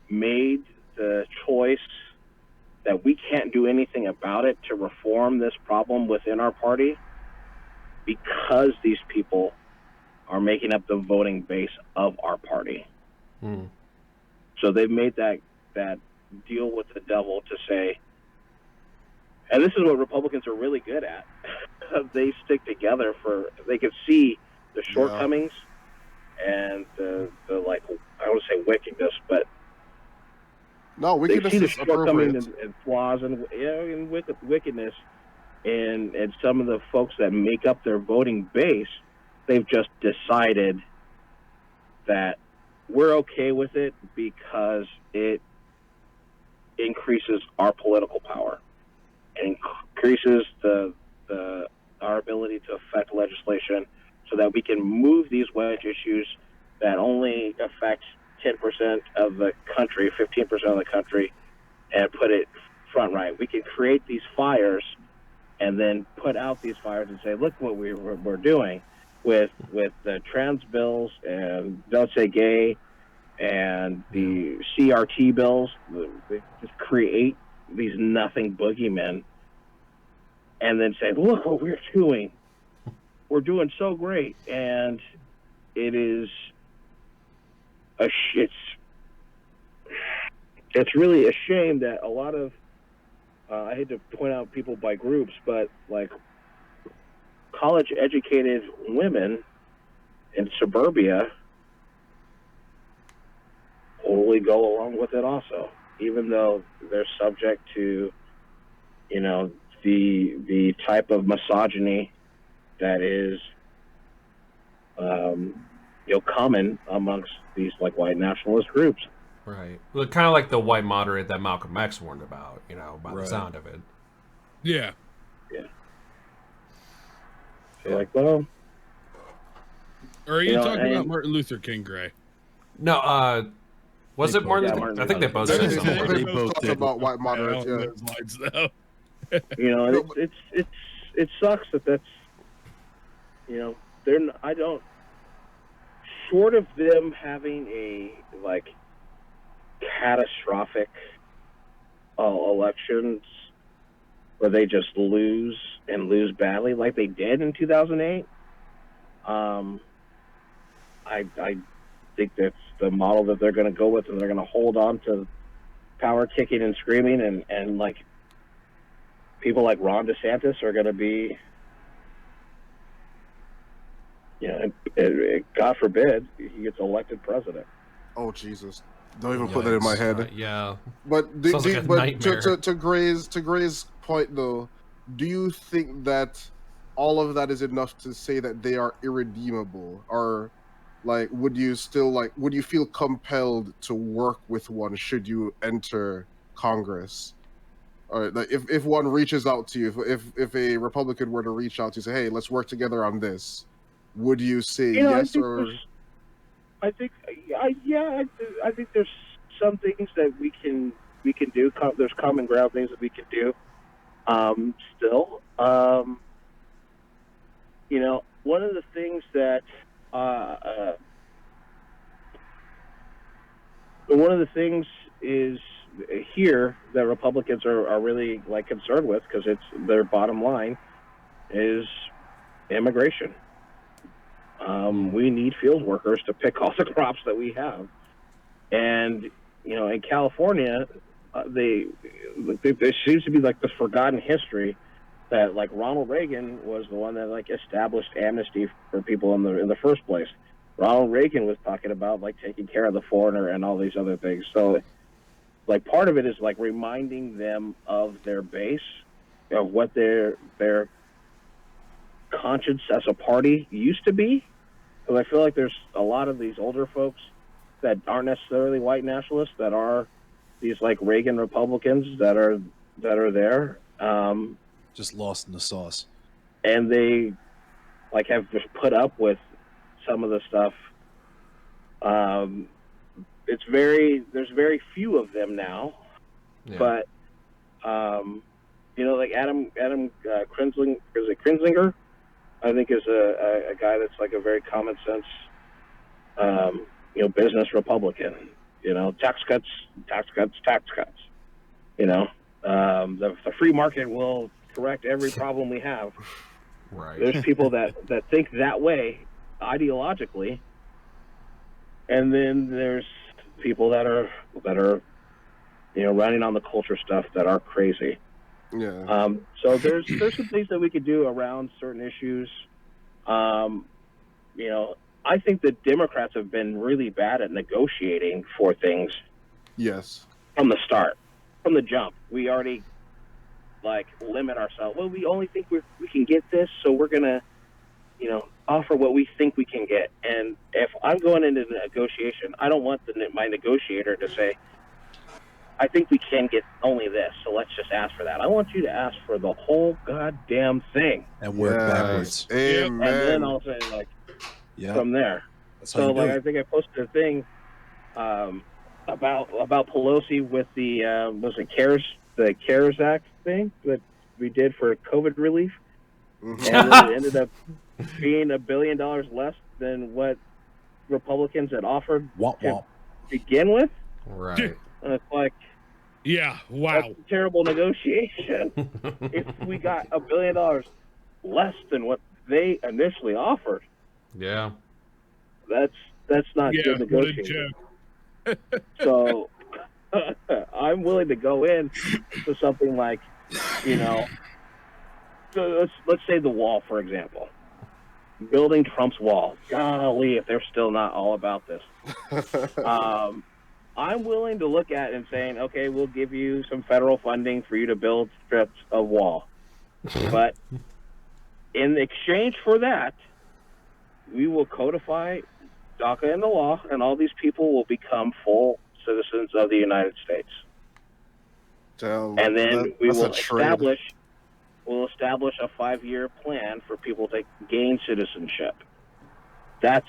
made the choice that we can't do anything about it to reform this problem within our party because these people are making up the voting base of our party. So they've made that deal with the devil to say, and this is what Republicans are really good at. They stick together they can see the shortcomings and the like, I don't say wickedness, but no, wickedness they see the is shortcomings appropriate. and flaws and wickedness and some of the folks that make up their voting base. They've just decided that we're okay with it because it increases our political power and increases our ability to affect legislation so that we can move these wedge issues that only affect 10% of the country, 15% of the country, and put it front right. We can create these fires and then put out these fires and say, look what we're doing with the trans bills and Don't Say Gay and the CRT bills. They just create these nothing boogeymen and then say, look what we're doing. We're doing so great. And it is it's really a shame that a lot of I hate to point out people by groups, but like college educated women in suburbia totally go along with it also, even though they're subject to the type of misogyny that is common amongst these like white nationalist groups. Right. Well, kind of like the white moderate that Malcolm X warned about, by the sound of it. Yeah. So like, well, or are you talking about Martin Luther King, Gray? No, was it Martin Luther? I think they both said something. They both talk about white moderates. Yeah. Those lines, though. And it sucks that's I don't, short of them having a like catastrophic elections where they just lose badly like they did in 2008. I think that's the model that they're going to go with, and they're going to hold on to power kicking and screaming, and like people like Ron DeSantis are going to be, God forbid he gets elected president. Oh Jesus! Don't even put that in my head. Yeah. But Sounds like a nightmare. to Gray's point though, do you think that all of that is enough to say that they are irredeemable, or like would you feel compelled to work with one should you enter Congress? Or like if one reaches out to you, if a Republican were to reach out to you, say, hey, let's work together on this, would you say yes or? I think there's some things that we can do. There's common ground things that we can do. Still, one of the things that is here that Republicans are really like concerned with, because it's their bottom line, is immigration. We need field workers to pick all the crops that we have, and in California, there seems to be like this forgotten history that like Ronald Reagan was the one that like established amnesty for people in the first place. Ronald Reagan was talking about like taking care of the foreigner and all these other things. So like part of it is like reminding them of their base, of what their conscience as a party used to be. Because I feel like there's a lot of these older folks that aren't necessarily white nationalists, that are these like Reagan Republicans that are there. Just lost in the sauce. And they like have just put up with some of the stuff. There's very few of them now, but like Adam Krinzinger, I think is a guy that's like a very common sense, business Republican. Tax cuts. The free market will correct every problem we have. Right. There's people that think that way ideologically, and then there's people that are running on the culture stuff that are crazy. Yeah. So there's some things that we could do around certain issues. I think the Democrats have been really bad at negotiating for things. Yes. From the start, from the jump, we already limit ourselves. Well, we only think we can get this, so we're gonna, offer what we think we can get. And if I'm going into the negotiation, I don't want my negotiator to say, I think we can get only this, so let's just ask for that. I want you to ask for the whole goddamn thing And work backwards. Amen. and then I'll say from there. That's how So you do it. I think I posted a thing about Pelosi with the the CARES Act thing that we did for COVID relief, and then it ended up being $1 billion less than what Republicans had offered to begin with. Right. And it's like, yeah, wow, that's a terrible negotiation. If we got $1 billion less than what they initially offered, Yeah. that's not good what a negotiating. joke. So I'm willing to go in to something like, so let's say the wall, for example. Building Trump's wall. Golly, if they're still not all about this. I'm willing to look at it and saying, okay, we'll give you some federal funding for you to build strips of wall. But in exchange for that, we will codify DACA in the law, and all these people will become full citizens of the United States. Damn, And then we that's will a trade. establish a 5-year plan for people to gain citizenship. That's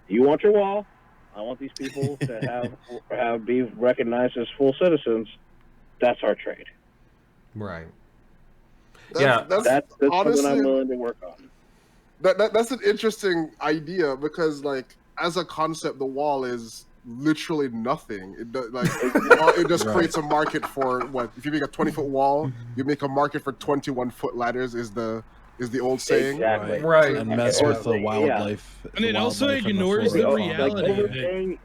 you want your wall. I want these people to be recognized as full citizens. That's our trade. Right. That's honestly, something I'm willing to work on. That's an interesting idea because, as a concept, the wall is literally nothing. It just creates a market for what? If you make a 20-foot wall, you make a market for 21-foot ladders. Is the old saying? Exactly. Right. And mess with the wildlife. And it also ignores the reality.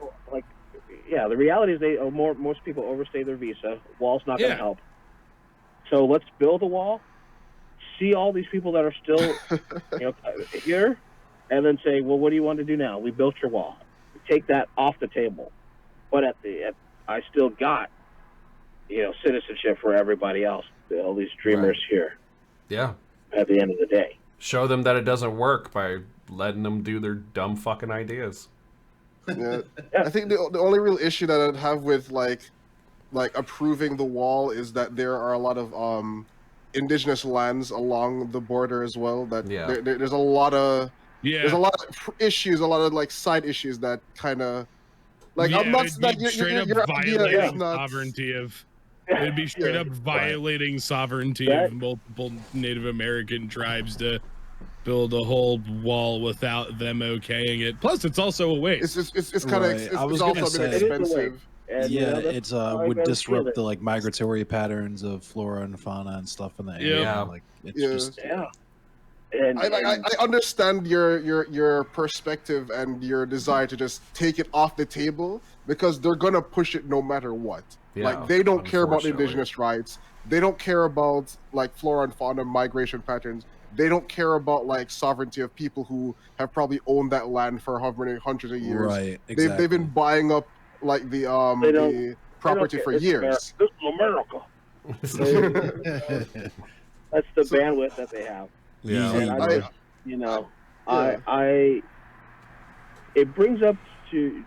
The reality is most people overstay their visa. Wall's not going to help. So let's build a wall. See all these people that are still, here, and then say, well, what do you want to do now? We built your wall. Take that off the table. But I still got, citizenship for everybody else. All these dreamers here. Yeah. At the end of the day. Show them that it doesn't work by letting them do their dumb fucking ideas. Yeah. I think the only real issue that I'd have with approving the wall is that there are a lot of indigenous lands along the border as well. That there's a lot of there's a lot of issues, a lot of side issues that kind of I'm not straight up violating sovereignty of. It'd be straight up violating sovereignty of multiple Native American tribes to build a whole wall without them okaying it. Plus, it's also a waste. It's kind of it's also a bit expensive. And, it's would disrupt the migratory patterns of flora and fauna and stuff in the area. And I understand your perspective and your desire to just take it off the table because they're gonna push it no matter what. They don't care about indigenous rights. They don't care about flora and fauna migration patterns. They don't care about sovereignty of people who have probably owned that land for however many hundreds of years. Right, exactly. They've been buying up the property for years. This is America. That's the bandwidth that they have. Yeah. And Yeah. it brings up to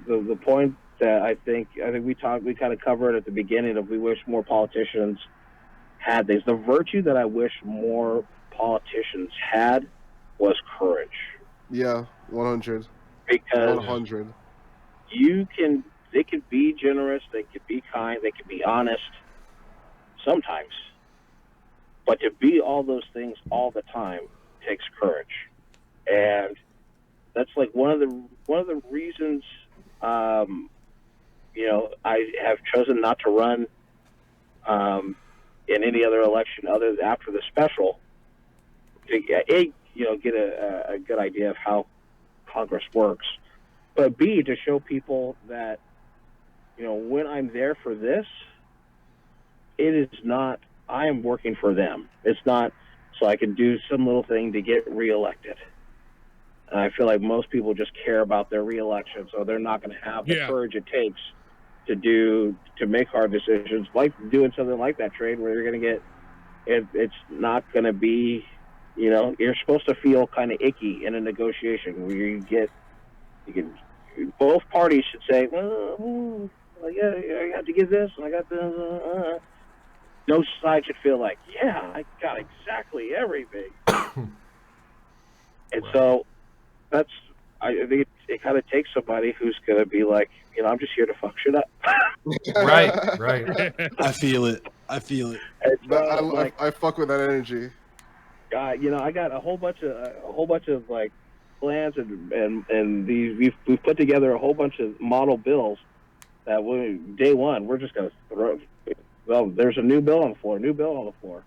the point that I think we kind of covered at the beginning of we wish more politicians had this. The virtue that I wish more politicians had was courage. Yeah, 100. Because 100. they can be generous, they can be kind, they can be honest sometimes. But to be all those things all the time takes courage. And that's like one of the reasons I have chosen not to run in any other election other than after the special to get a good idea of how Congress works, but B, to show people that when I'm there for this, it is not I am working for them. It's not so I can do some little thing to get reelected. And I feel like most people just care about their reelection, so they're not going to have the courage it takes to make hard decisions, like doing something like that trade where you're going to get it's not going to be, you're supposed to feel kind of icky in a negotiation where both parties should say, well, I got to give this, and I got the. No side should feel like, I got exactly everything. And so I think it kind of takes somebody who's going to be like, I'm just here to fuck shit up. Right. I feel it. I fuck with that energy. I got a whole bunch of like plans and these we've put together a whole bunch of model bills that day one we're just gonna throw. Well, there's a new bill on the floor,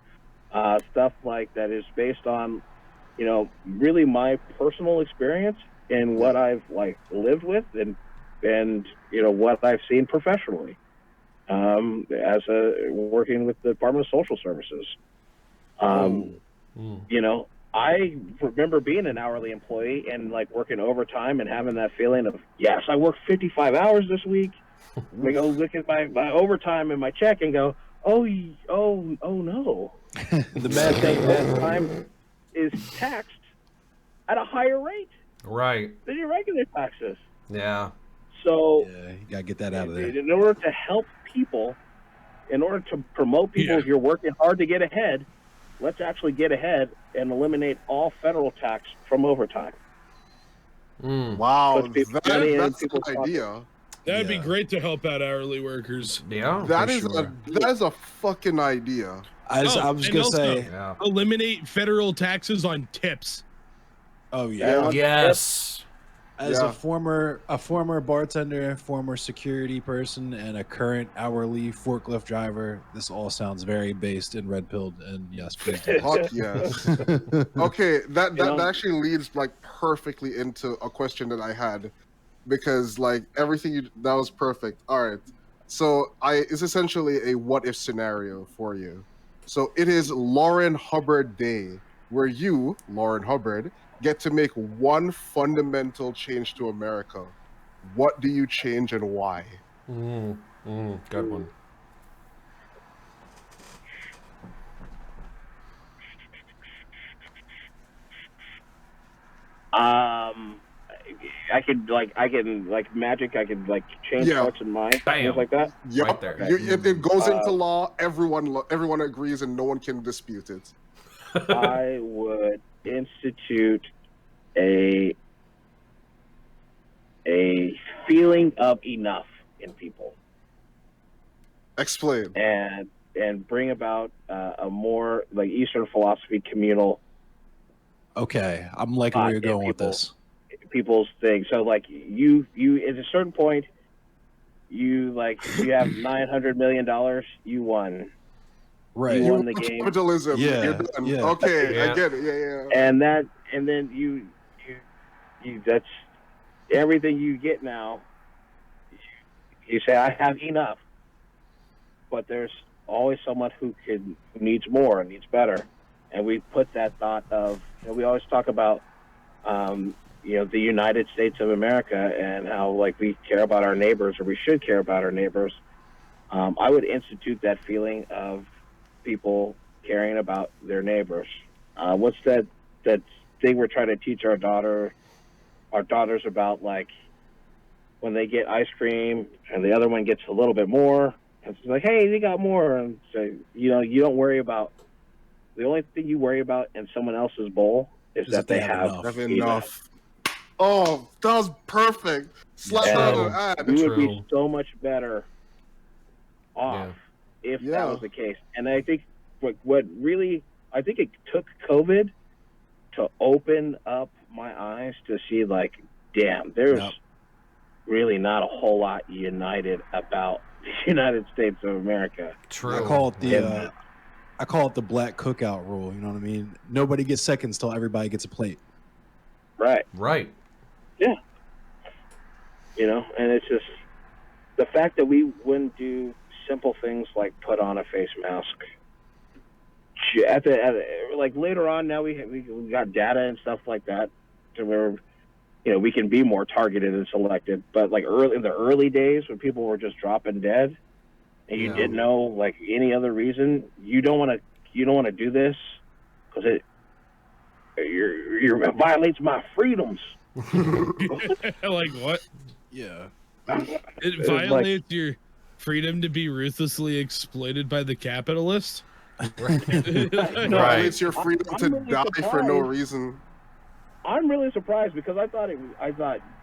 stuff like that is based on really my personal experience and what I've lived with and what I've seen professionally as working with the Department of Social Services. I remember being an hourly employee and working overtime and having that feeling of, yes, I worked 55 hours this week. We go look at my overtime and my check and go, oh no. The bad thing, overtime is taxed at a higher rate. Right. Than your regular taxes. Yeah. So you gotta get that out of there. In order to help people, in order to promote people, if you're working hard to get ahead, let's actually get ahead and eliminate all federal tax from overtime. Wow, that's an idea. That'd be great to help out hourly workers. Yeah, that is a fucking idea. I was gonna say, eliminate federal taxes on tips. Oh yeah. Yes. As a former bartender, former security person, and a current hourly forklift driver, this all sounds very based in red pilled. And yes, please do. Fuck yes. Okay, that actually leads perfectly into a question that I had, because everything that was perfect. All right, so it's essentially a what if scenario for you. So it is Lourin Hubbard Day, where you, Lourin Hubbard, get to make one fundamental change to America. What do you change and why? Good one. I can magic. I can change hearts and minds, things like that. Yep. Right there. If it goes into law, everyone agrees and no one can dispute it. I would institute a feeling of enough in people. Explain. And bring about a more Eastern philosophy communal. Okay, I'm liking where you're going with this. People's thing. So you at a certain point, you have $900 million. You won. Right. You won the game. Capitalism. Yeah. You're done. Yeah. Okay, Yeah. I get it. Yeah. And then you that's everything you get now. You say, I have enough, but there's always someone who needs more and needs better. And we put that thought of, we always talk about, the United States of America and how we care about our neighbors, or we should care about our neighbors. I would institute that feeling of people caring about their neighbors. what's that thing we're trying to teach our daughters about, like when they get ice cream and the other one gets a little bit more, and it's like, hey, they got more, and so you don't worry about, the only thing you worry about in someone else's bowl is that they have enough. Oh, that was perfect. Slap that on an ad. We would be so much better off if that was the case. And I think what really, I think it took COVID to open up my eyes to see, like, damn, there's really not a whole lot united about the United States of America. True. I call it the black cookout rule. You know what I mean? Nobody gets seconds till everybody gets a plate. Right. Yeah. And it's just the fact that we wouldn't do simple things like put on a face mask. Like later on, now we got data and stuff like that to where we can be more targeted and selected. But like in the early days when people were just dropping dead, and you didn't know like any other reason, you don't want to do this because it violates my freedoms. Like what? Yeah. It violates your freedom to be ruthlessly exploited by the capitalists. It violates your freedom to die for no reason. I'm really surprised because I thought,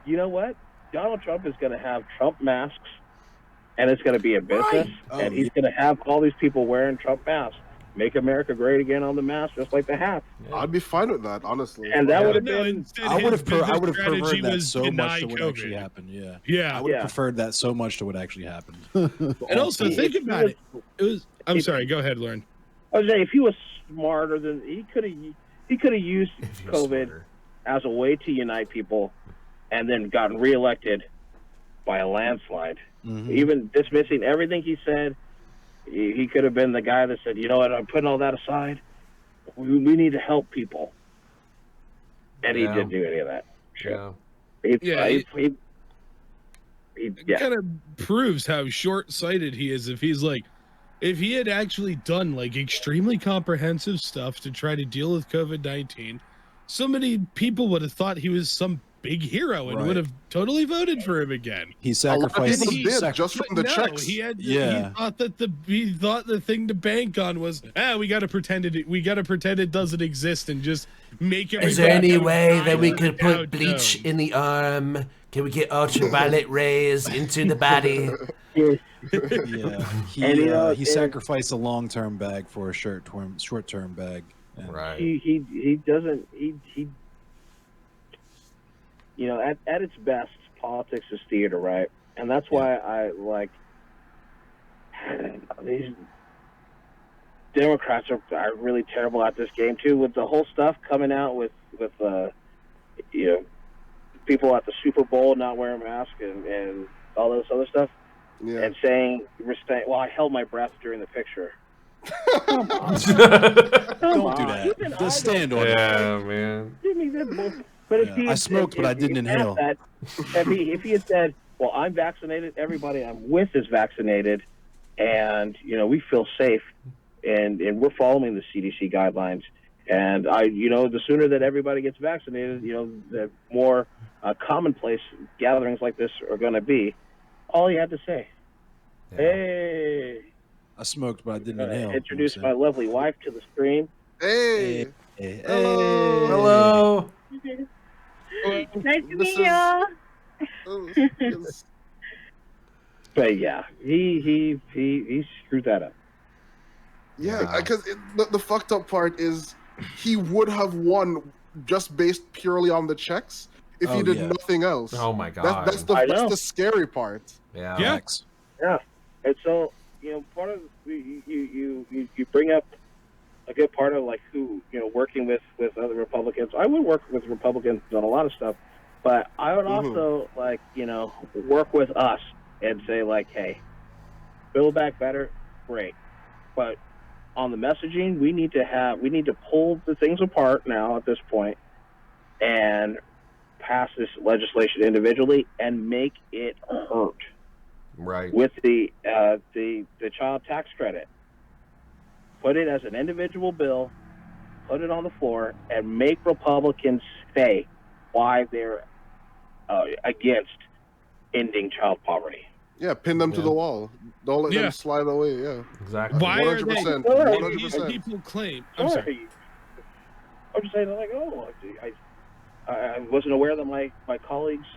you know what? Donald Trump is going to have Trump masks, and it's going to be a business, and he's going to have all these people wearing Trump masks. Make America great again on the mask, just like the hat. I'd be fine with that, honestly. And that would have been. I would have preferred that so much to what actually happened. Yeah. I would have preferred that so much to what actually happened. And also, think about it. I'm sorry. Go ahead, Lourin. I was saying, if he was smarter than he could have used COVID as a way to unite people, and then gotten reelected by a landslide. Mm-hmm. Even dismissing everything he said. He could have been the guy that said, you know what, I'm putting all that aside. We need to help people. And he didn't do any of that. Sure. He kind of proves how short-sighted he is. If he had actually done like extremely comprehensive stuff to try to deal with COVID-19, so many people would have thought he was some big hero and would have totally voted for him again. He sacrificed just from the checks. He thought the thing to bank on was we gotta pretend it doesn't exist and just make it. Is there any way that we could put bleach in the arm? Can we get ultraviolet rays into the body? He sacrificed a long-term bag for a short-term bag. Right. He doesn't. At its best, politics is theater, right? And that's why I like these Democrats are really terrible at this game too. With the whole stuff coming out with people at the Super Bowl not wearing masks and all this other stuff, and saying well, I held my breath during the picture. Come on. Don't do that. Just stand on it. Yeah, man. Give me that bullshit. But if I smoked, but I didn't inhale. If he had said, well, I'm vaccinated, everybody I'm with is vaccinated, and, we feel safe, and we're following the CDC guidelines, and the sooner that everybody gets vaccinated, the more commonplace gatherings like this are going to be. All he had to say, hey. I smoked, but I didn't inhale. Introduce my lovely wife to the screen. Hey. Hello. Nice to meet you. But yeah, he screwed that up. Yeah, because the fucked up part is he would have won just based purely on the checks if he did nothing else. Oh my god, that's the scary part. Yeah. And so part of you bring up a good part of like who working with other Republicans. I would work with Republicans on a lot of stuff, but I would also work with us and say like, hey, Build Back Better, great, but on the messaging we need to pull the things apart now at this point and pass this legislation individually and make it hurt. Right. With the child tax credit. Put it as an individual bill put it on the floor, and make Republicans say why they're against ending child poverty. Yeah, pin them to the wall. Don't let them slide away. Yeah, exactly. Why are they? 100%. People claim. I'm sorry. I'm just saying, like, I wasn't aware that my colleagues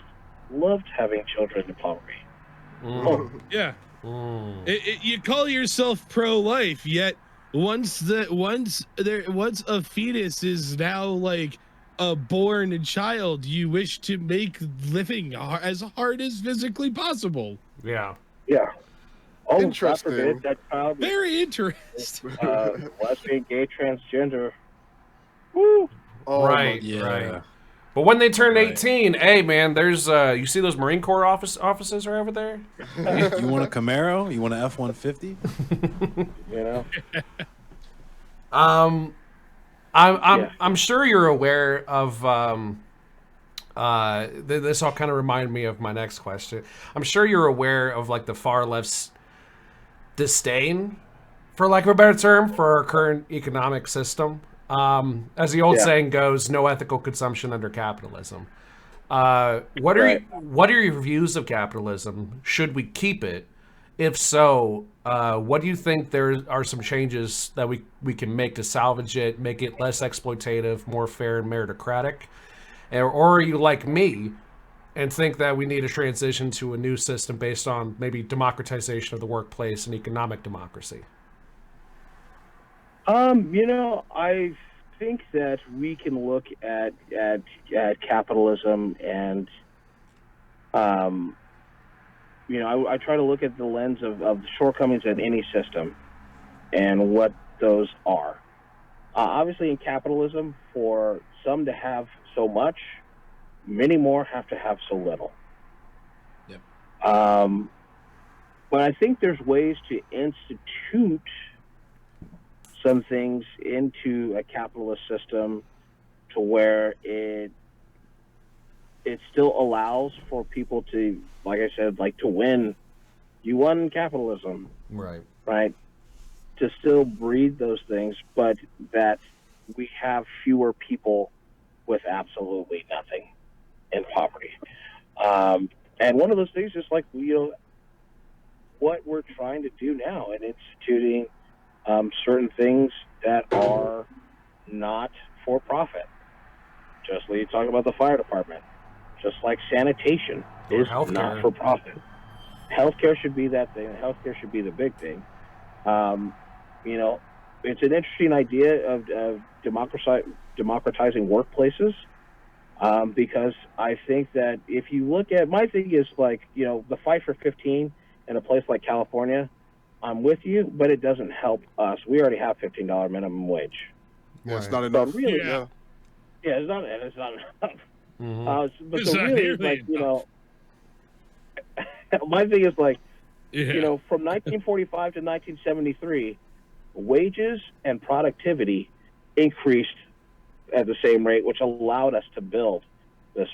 loved having children in poverty. Yeah. You call yourself pro-life, yet once a fetus is now like a born child, you wish to make living as hard as physically possible. Yeah. Yeah. Oh, interesting. God forbid that child is, Very interesting. lesbian, gay, transgender. Woo. Oh, right. Yeah. Right. But when they turn 18, hey man, there's you see those Marine Corps offices are over there. You want a Camaro? You want an F-150? You know. I'm sure you're aware of this all kind of reminded me of my next question. I'm sure you're aware of like the far left's disdain, for lack of a better term, for our current economic system. As the old saying goes, no ethical consumption under capitalism. What are your views of capitalism? Should we keep it? If so, what do you think there are some changes that we can make to salvage it, make it less exploitative, more fair and meritocratic? Or are you like me and think that we need a transition to a new system based on maybe democratization of the workplace and economic democracy? You know, I think that we can look at capitalism and, you know, I try to look at the lens of the shortcomings in any system and what those are. Obviously, in capitalism, for some to have so much, many more have to have so little. Yep. But I think there's ways to institute some things into a capitalist system to where it still allows for people to, like I said, like to win. You won capitalism. Right. Right? To still breed those things, but that we have fewer people with absolutely nothing in poverty. And one of those things is like, you know, what we're trying to do now in instituting certain things that are not for profit. Just like you talk about the fire department, just like sanitation is not for profit. Healthcare should be that thing. Healthcare should be the big thing. You know, it's an interesting idea of democratizing workplaces, because I think that if you look at, my thing is like, you know, the fight for 15 in a place like California, I'm with you, but it doesn't help us. We already have $15 minimum wage. Yeah, it's not enough. So really, yeah, it's not enough. Mm-hmm. But so really, like, you know, my thing is like, you know, from 1945 to 1973, wages and productivity increased at the same rate, which allowed us to build this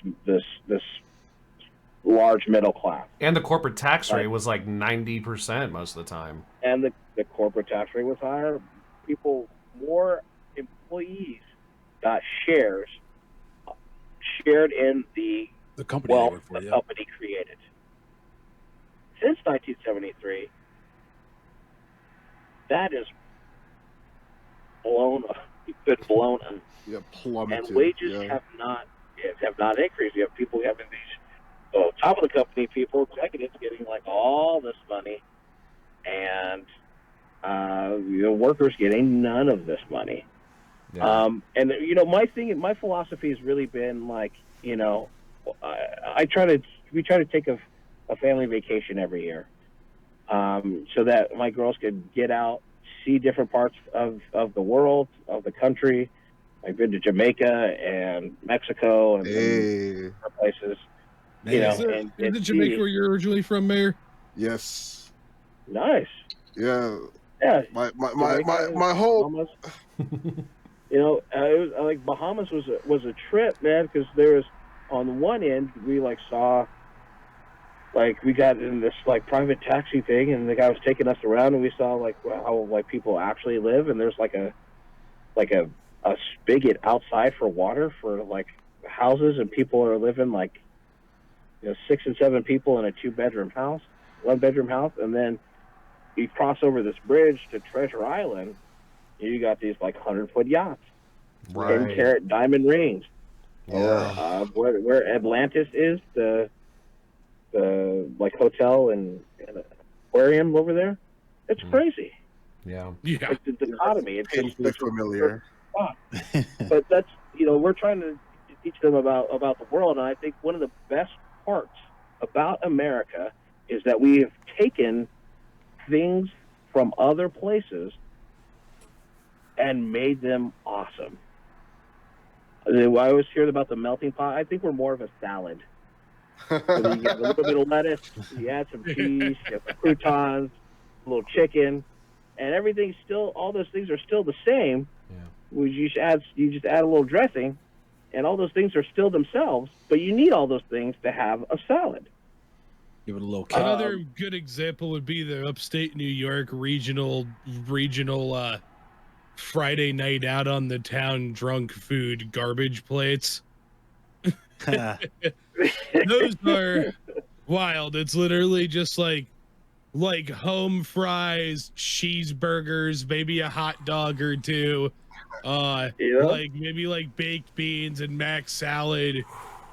large middle class. And the corporate tax rate was like 90% most of the time. And the corporate tax rate was higher. More employees got shared in the company wealth the company created. Since 1973, that is been blown up. Yeah, plummeted. And wages have not increased. You have people having these top of the company people, executives getting like all this money, and workers getting none of this money. Yeah. And you know, my philosophy has really been like, you know, we try to take a family vacation every year, so that my girls could get out, see different parts of the world, of the country. I've been to Jamaica and Mexico and different places. You know, is it Jamaica where you're originally from, Mayor? Yes. Nice. Yeah. Yeah. My whole. You know, it was like Bahamas was a trip, man, because there was, on one end we like saw, like we got in this like private taxi thing, and the guy was taking us around, and we saw like how like people actually live, and there's like a a spigot outside for water for like houses, and people are living like 6 and 7 people in a 2-bedroom house, 1-bedroom house, and then you cross over this bridge to Treasure Island, and you got these like 100-foot yachts, 10-carat diamond rings. Yeah. Where Atlantis is, the like hotel and aquarium over there, it's crazy. Yeah. Like the dichotomy. It's familiar. But that's we're trying to teach them about the world, and I think one of the best parts about America is that we have taken things from other places and made them awesome. I always hear about the melting pot. I think we're more of a salad. So you get a little bit of lettuce, you add some cheese, you have some croutons, a little chicken, and everything's still. All those things are still the same. Yeah. You just add a little dressing, and all those things are still themselves. But you need all those things to have a salad. Give it a little. Another good example would be the upstate New York regional Friday night out on the town drunk food garbage plates. Those are wild. It's literally just like home fries, cheeseburgers, maybe a hot dog or two, like maybe like baked beans and mac salad,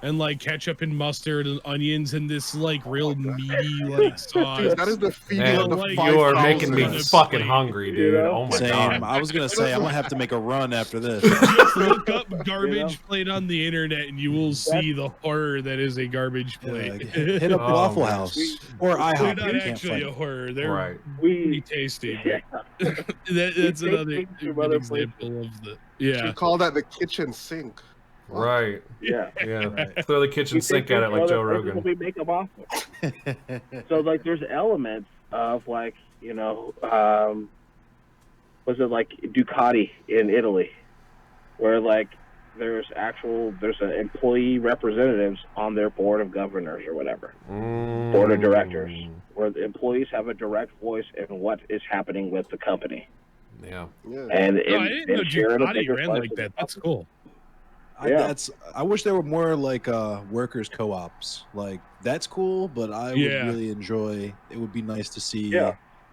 and like ketchup and mustard and onions and this like real meaty like sauce. Dude, that is the feeding of the like, You are making me fucking plate. hungry, dude. Oh my god. I was gonna say I'm gonna have to make a run after this. Just look up garbage plate on the internet and you will see the horror that is a garbage plate. Hit up Waffle House or IHOP. They're You not can't actually find a horror. They're We pretty tasty. That's another good example of the. Yeah. We call that the kitchen sink. Right. Yeah. Yeah. Right. Throw the kitchen sink at it like Joe Rogan. We make them awesome. So like, there's elements of like was it like Ducati in Italy, where like there's employee representatives on their board of governors or whatever, board of directors, where the employees have a direct voice in what is happening with the company. Yeah. And I didn't know Ducati ran like that. That's cool. I wish there were more like workers co-ops. Like that's cool, but I would really enjoy. It would be nice to see.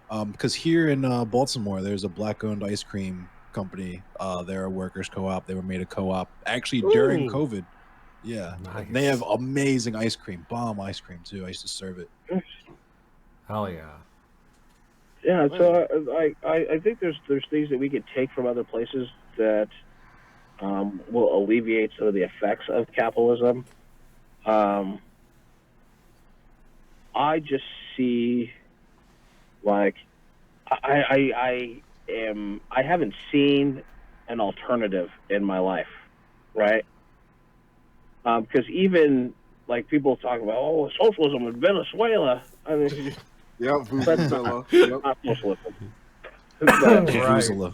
Because here in Baltimore, there's a black-owned ice cream company. They're a workers co-op. They were made a co-op actually during COVID. Yeah, Nice. They have amazing ice cream, bomb ice cream too. I used to serve it. Hell yeah. Yeah, so I think there's things that we could take from other places that will alleviate some of the effects of capitalism. I just see like I haven't seen an alternative in my life, right? Because even like people talk about socialism in Venezuela. I mean, Venezuela. not socialism. But, Venezuela.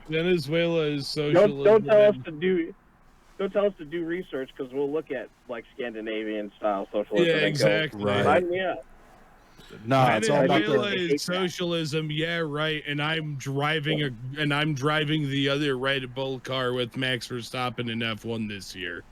Venezuela is socialism. Don't tell us to do research, because we'll look at like Scandinavian style socialism. Yeah, and exactly. Go, sign me up. No, it's all about Venezuela the. is socialism. Yeah, right. And I'm driving the other Red Bull car with Max Verstappen in F1 this year.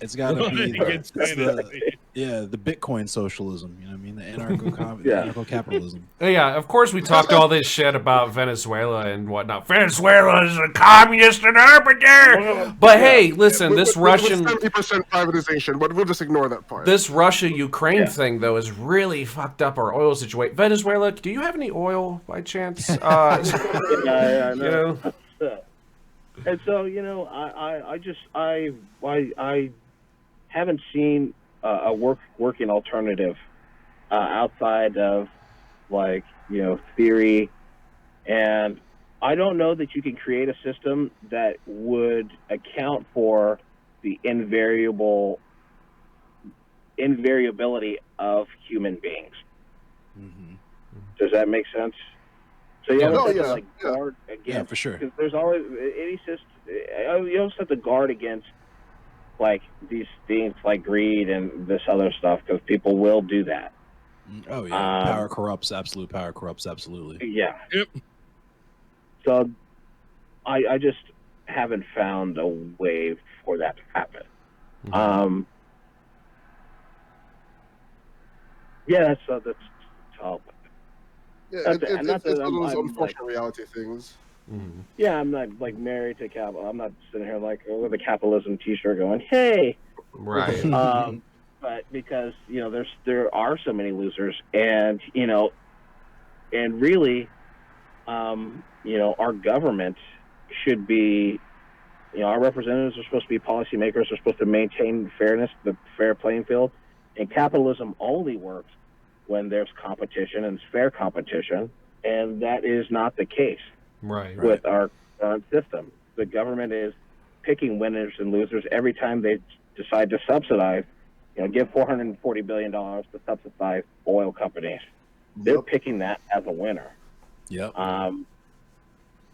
It's got to be It's the Bitcoin socialism. You know what I mean? The anarcho-capitalism. Yeah, of course we talked all this shit about Venezuela and whatnot. Venezuela is a communist and arbiter. But hey, listen, this Russian 70% privatization, but we'll just ignore that part. This Russia-Ukraine thing though has really fucked up our oil situation. Venezuela, do you have any oil by chance? I know. And so I haven't seen a working alternative outside of like theory, and I don't know that you can create a system that would account for the invariability of human beings. Mm-hmm. Does that make sense? So you have to guard against. Yeah, for sure. Because there's always any system. You also have to guard against like these things like greed and this other stuff, because people will do that. Oh yeah, power corrupts. Absolute power corrupts. Absolutely. Yeah. Yep. So, I just haven't found a way for that to happen. Yeah, that's all. It's one of those unfortunate reality things. Yeah, I'm not like married to capital. I'm not sitting here like with a capitalism T-shirt going, "Hey." Right. But because there are so many losers, and and really, our government should be, our representatives are supposed to be policymakers. Are supposed to maintain fairness, the fair playing field, and capitalism only works when there's competition and it's fair competition, and that is not the case. Right. With our current system. The government is picking winners and losers every time they decide to subsidize, give $440 billion to subsidize oil companies. They're picking that as a winner. Yep.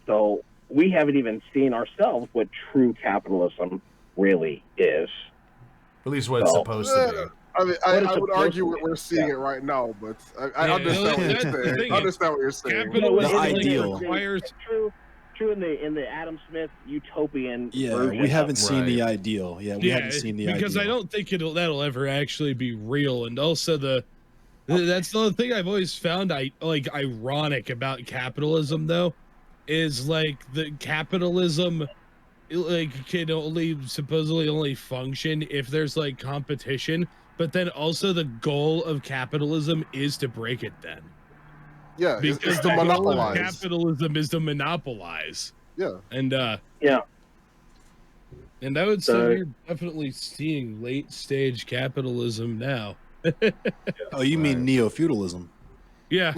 So we haven't even seen ourselves what true capitalism really is. At least what it's supposed to be. I mean, I would argue we're seeing it right now, but I understand what you're saying. I understand what you're saying. The ideal. True in the Adam Smith utopian version. We haven't seen the ideal. We haven't seen the ideal. Because I don't think that'll ever actually be real. And also that's the thing I've always found ironic about capitalism, though, is like the capitalism can supposedly only function if there's like competition. But then also the goal of capitalism is to break it then. Yeah, because it's to the monopolize. goal of capitalism is to monopolize. Yeah. And and I would say we're definitely seeing late stage capitalism now. Oh, you mean neo-feudalism? Yeah.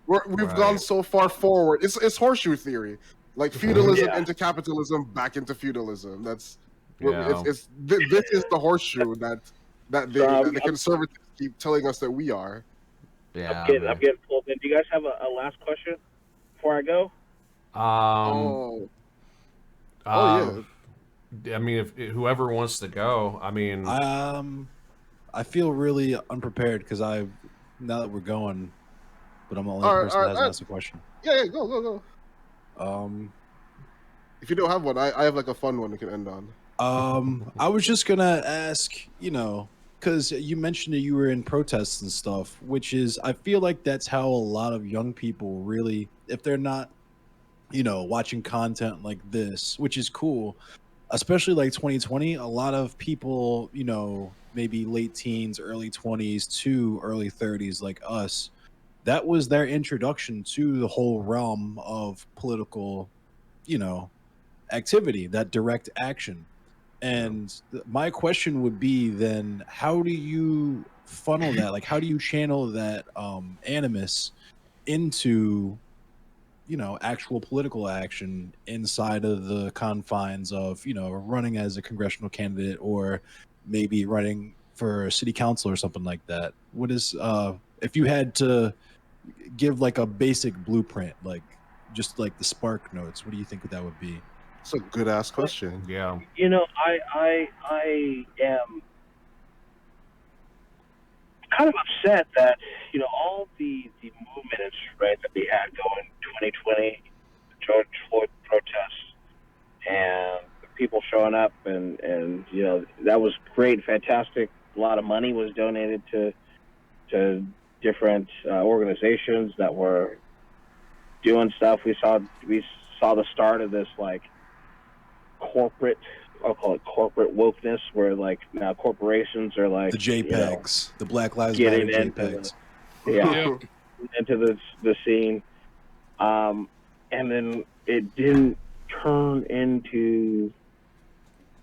We've gone so far forward. It's horseshoe theory. Like feudalism into capitalism, back into feudalism. This is the horseshoe that the conservatives keep telling us that we are. Yeah, I'm getting pulled in. Do you guys have a last question before I go? Yeah. I mean, if whoever wants to go, I mean, I feel really unprepared because now that we're going, but I'm the only person that hasn't asked a question. Yeah, go. If you don't have one, I have like a fun one we can end on. I was just gonna ask, because you mentioned that you were in protests and stuff, which is, I feel like that's how a lot of young people really, if they're not, watching content like this, which is cool, especially like 2020, a lot of people, maybe late teens, early 20s to early 30s like us, that was their introduction to the whole realm of political, activity, that direct action. And my question would be then, how do you funnel that? Like, how do you channel that animus into, actual political action inside of the confines of, running as a congressional candidate or maybe running for city council or something like that? What is, if you had to give like a basic blueprint, like just like the spark notes, what do you think that would be? It's a good ass question. Yeah. I am kind of upset that all the movements that we had going 2020, the George Floyd protests, and the people showing up, and that was great, fantastic. A lot of money was donated to different organizations that were doing stuff. We saw the start of this corporate, I'll call it corporate wokeness, where now corporations are the JPEGs, the Black Lives Matter JPEGs, into the scene, and then it didn't turn into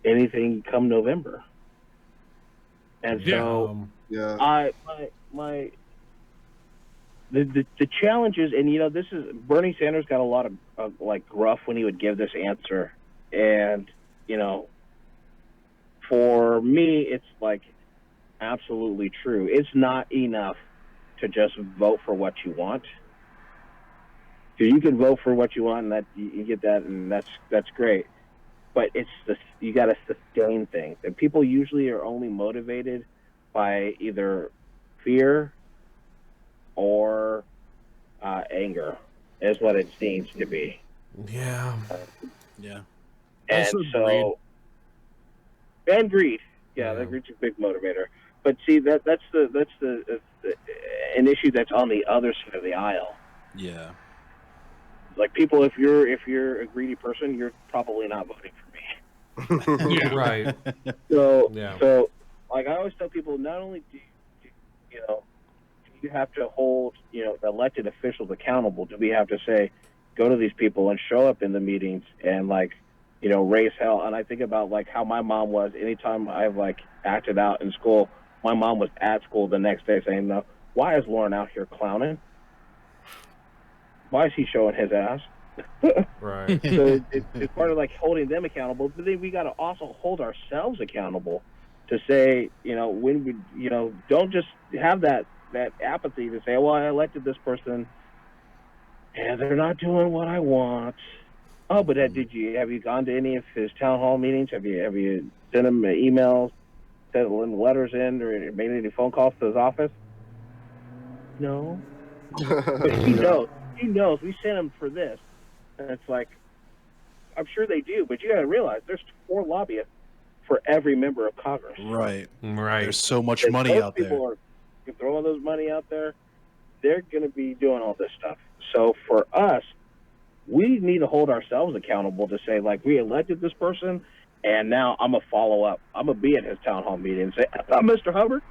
anything come November, and so the challenges, and this is Bernie Sanders got a lot of gruff when he would give this answer. And, for me, it's absolutely true. It's not enough to just vote for what you want. So you can vote for what you want, and that you get that, and that's great. But you got to sustain things, and people usually are only motivated by either fear or anger, is what it seems to be. Yeah. And Also so, and greed. Yeah, that greed's a big motivator. But see, that's an issue that's on the other side of the aisle. Yeah. Like people, if you're a greedy person, you're probably not voting for me. Yeah. Right. So like I always tell people, not only do you have to hold the elected officials accountable, do we have to say, go to these people and show up in the meetings and raise hell. And I think about like how my mom was. Anytime I've like acted out in school, my mom was at school the next day saying, "No, why is Lourin out here clowning? Why is he showing his ass?" Right. So it's part of like holding them accountable, but then we got to also hold ourselves accountable to say, when we, don't just have that apathy to say, well, I elected this person and they're not doing what I want. Oh, but have you gone to any of his town hall meetings? Have you sent him emails, sent him letters in, or made any phone calls to his office? No. But he knows. He knows. We sent him for this. And it's like, I'm sure they do, but you got to realize there's 4 lobbyists for every member of Congress. Right. Right. There's so much money out there. People are throwing those money out there. They're going to be doing all this stuff. So for us, we need to hold ourselves accountable to say, like, we elected this person, and now I'm going to follow up. I'm going to be at his town hall meeting and say, Mr. Hubbard,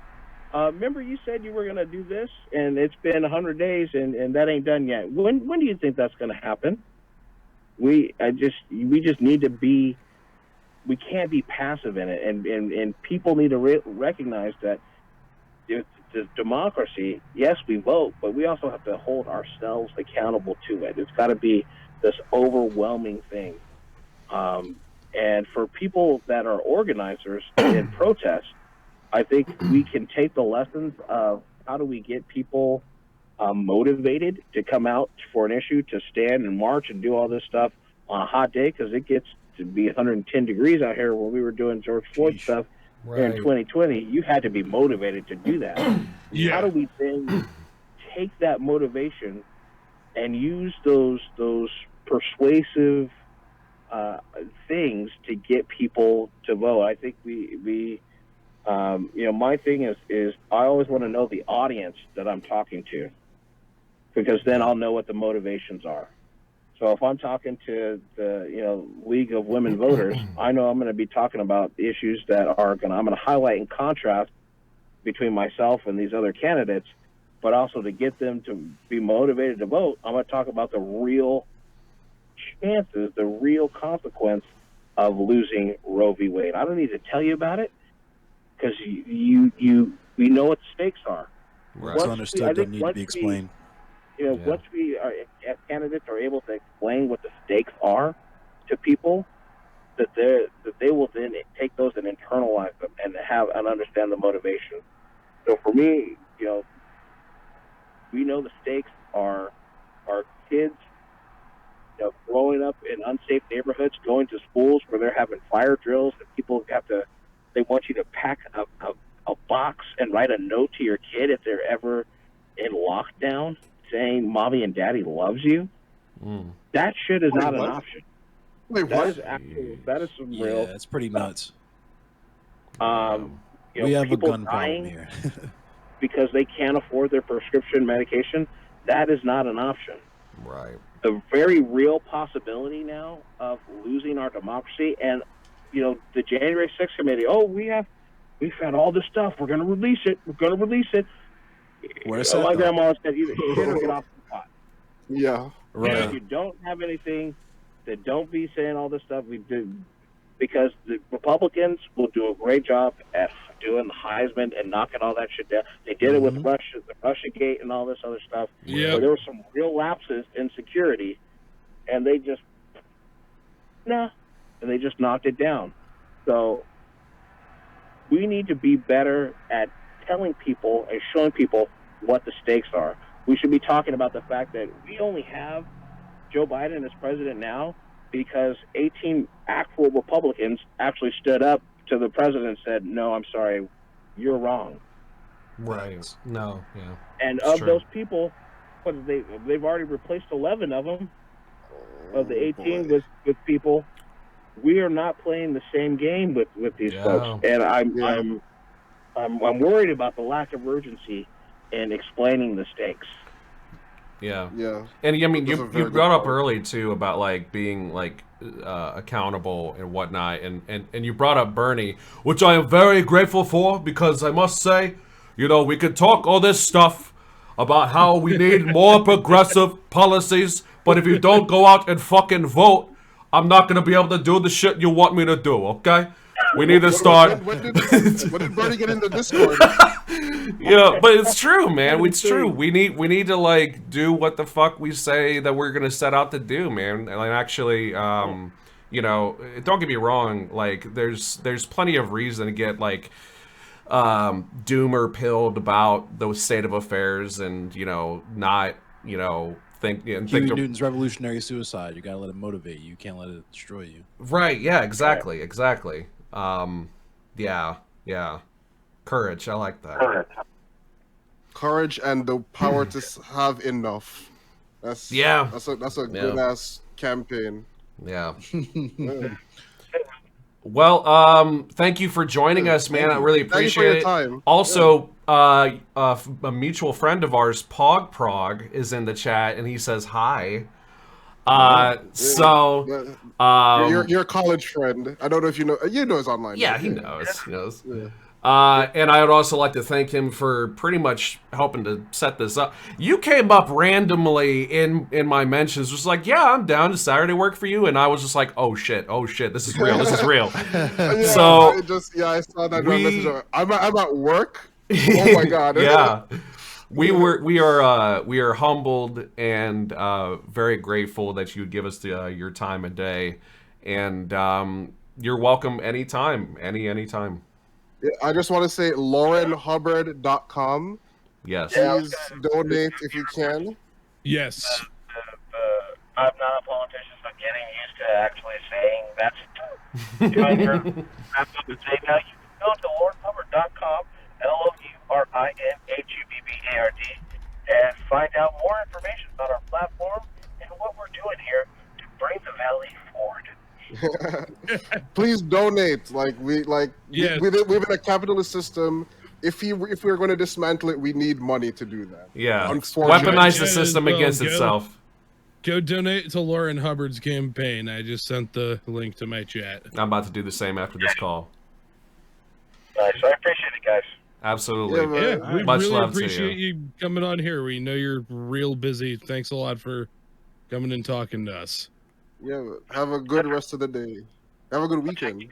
remember you said you were going to do this, and it's been 100 days, and that ain't done yet. When do you think that's going to happen? We just need to be, we can't be passive in it, and people need to recognize that the democracy, yes, we vote, but we also have to hold ourselves accountable to it. It's got to be this overwhelming thing. And for people that are organizers in protests, I think we can take the lessons of how do we get people motivated to come out for an issue, to stand and march and do all this stuff on a hot day, because it gets to be 110 degrees out here when we were doing George Floyd stuff. Right. In 2020, you had to be motivated to do that. Yeah. How do we then take that motivation and use those persuasive things to get people to vote? I think we my thing is I always want to know the audience that I'm talking to, because then I'll know what the motivations are. So if I'm talking to the League of Women Voters, I know I'm going to be talking about issues that I'm going to highlight and contrast between myself and these other candidates, but also to get them to be motivated to vote, I'm going to talk about the real chances, the real consequence of losing Roe v. Wade. I don't need to tell you about it, because we know what the stakes are. Right. It's understood, doesn't need to be explained. Once we are, as candidates, are able to explain what the stakes are to people, that they will then take those and internalize them and have and understand the motivation. So for me, we know the stakes are kids, growing up in unsafe neighborhoods, going to schools where they're having fire drills, and people they want you to pack a box and write a note to your kid if they're ever in lockdown, saying mommy and daddy loves you. That shit is not an option. Wait, what? That is some real. Yeah, it's pretty nuts. We have a gun problem here. because they can't afford their prescription medication. That is not an option. Right. The very real possibility now of losing our democracy, and the January 6th committee. Oh, we've had all this stuff. We're going to release it. Where's my grandma said, either shit or get off the pot. Yeah. Right. If you don't have anything, then don't be saying all this stuff. We do, because the Republicans will do a great job at doing the Heisman and knocking all that shit down. They did it with Russia, the Russiagate, and all this other stuff. Yeah. Where there were some real lapses in security, and they just knocked it down. So we need to be better at telling people and showing people what the stakes are. We should be talking about the fact that we only have Joe Biden as president now because 18 actual Republicans actually stood up to the president and said, no, I'm sorry, you're wrong. Right. No, yeah. And of those people, they've already replaced 11 of them. Of the 18 with people we are not playing the same game with these folks, and I'm worried about the lack of urgency in explaining the stakes. Yeah. Yeah. And I mean, That's a you very brought good up early too about like being like accountable and whatnot, and you brought up Bernie, which I am very grateful for, because I must say, you know, we could talk all this stuff about how we need more progressive policies, but if you don't go out and fucking vote, I'm not gonna be able to do the shit you want me to do, okay? We need to start. When did Bernie get into Discord? Yeah, but it's true, man. It's true. We need to like do what the fuck we say that we're gonna set out to do, man. And actually, you know, don't get me wrong. Like, there's plenty of reason to get like doomer pilled about the state of affairs, and you know, not think Newton's revolutionary suicide. You gotta let it motivate you. You can't let it destroy you. Right? Yeah. Exactly. Yeah. Courage. I like that. Courage and the power to have enough. That's a good ass campaign. Yeah. Well, thank you for joining us, man. I really appreciate it. Time. Also, a mutual friend of ours, Prog, is in the chat, and he says hi. Your college friend. I don't know if you know his online. Yeah, he knows. He knows. Yeah. And I would also like to thank him for pretty much helping to set this up. You came up randomly in my mentions, just like, yeah, I'm down to Saturday work for you, and I was just like, oh shit, this is real. Yeah, so I saw that message. I'm at work. Oh my god. Yeah. We are humbled and very grateful that you would give us your time of day, and you're welcome anytime, anytime. Yeah, I just want to say LourinHubbard.com. Yes. Please donate if you can. Yes. I'm not a politician, so I'm getting used to actually saying that's trying to wrap up and say, now you can go to LourinHubbard.com, LourinHubbard, and find out more information about our platform and what we're doing here to bring the Valley forward. Please donate. We live in a capitalist system. If we're going to dismantle it, we need money to do that. Yeah. Weaponize the system against itself. Go donate to Lourin Hubbard's campaign. I just sent the link to my chat. I'm about to do the same after this call. Nice. I appreciate it, guys. Absolutely. Yeah, we Much really love appreciate to you. you coming on here. We know you're real busy. Thanks a lot for coming and talking to us. Yeah, have a good rest of the day. Have a good weekend.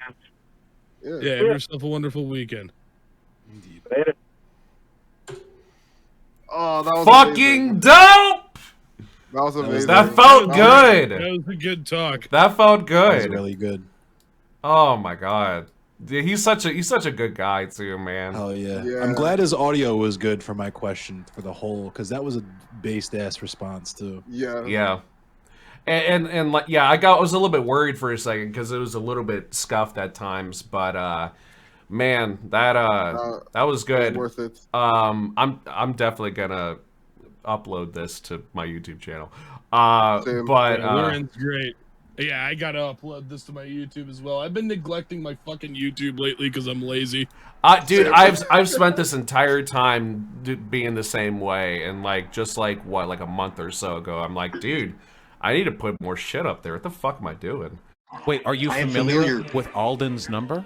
Yeah, have yourself a wonderful weekend. Indeed. Later. Oh, that was fucking amazing. dope! That was amazing. That felt good. That was a good talk. That felt good. That was really good. Oh my god. He's such a good guy too, man. Oh yeah. I'm glad his audio was good for my question for the whole, because that was a based ass response too. Yeah. Yeah. And like, yeah, I was a little bit worried for a second because it was a little bit scuffed at times, but man, that was good. Worth it. I'm definitely gonna upload this to my YouTube channel. Same. But Lourin's great. Yeah, I gotta upload this to my YouTube as well. I've been neglecting my fucking YouTube lately because I'm lazy. Dude, I've spent this entire time being the same way, and like a month or so ago, I'm like, dude, I need to put more shit up there. What the fuck am I doing? Wait, are you familiar with Alden's number?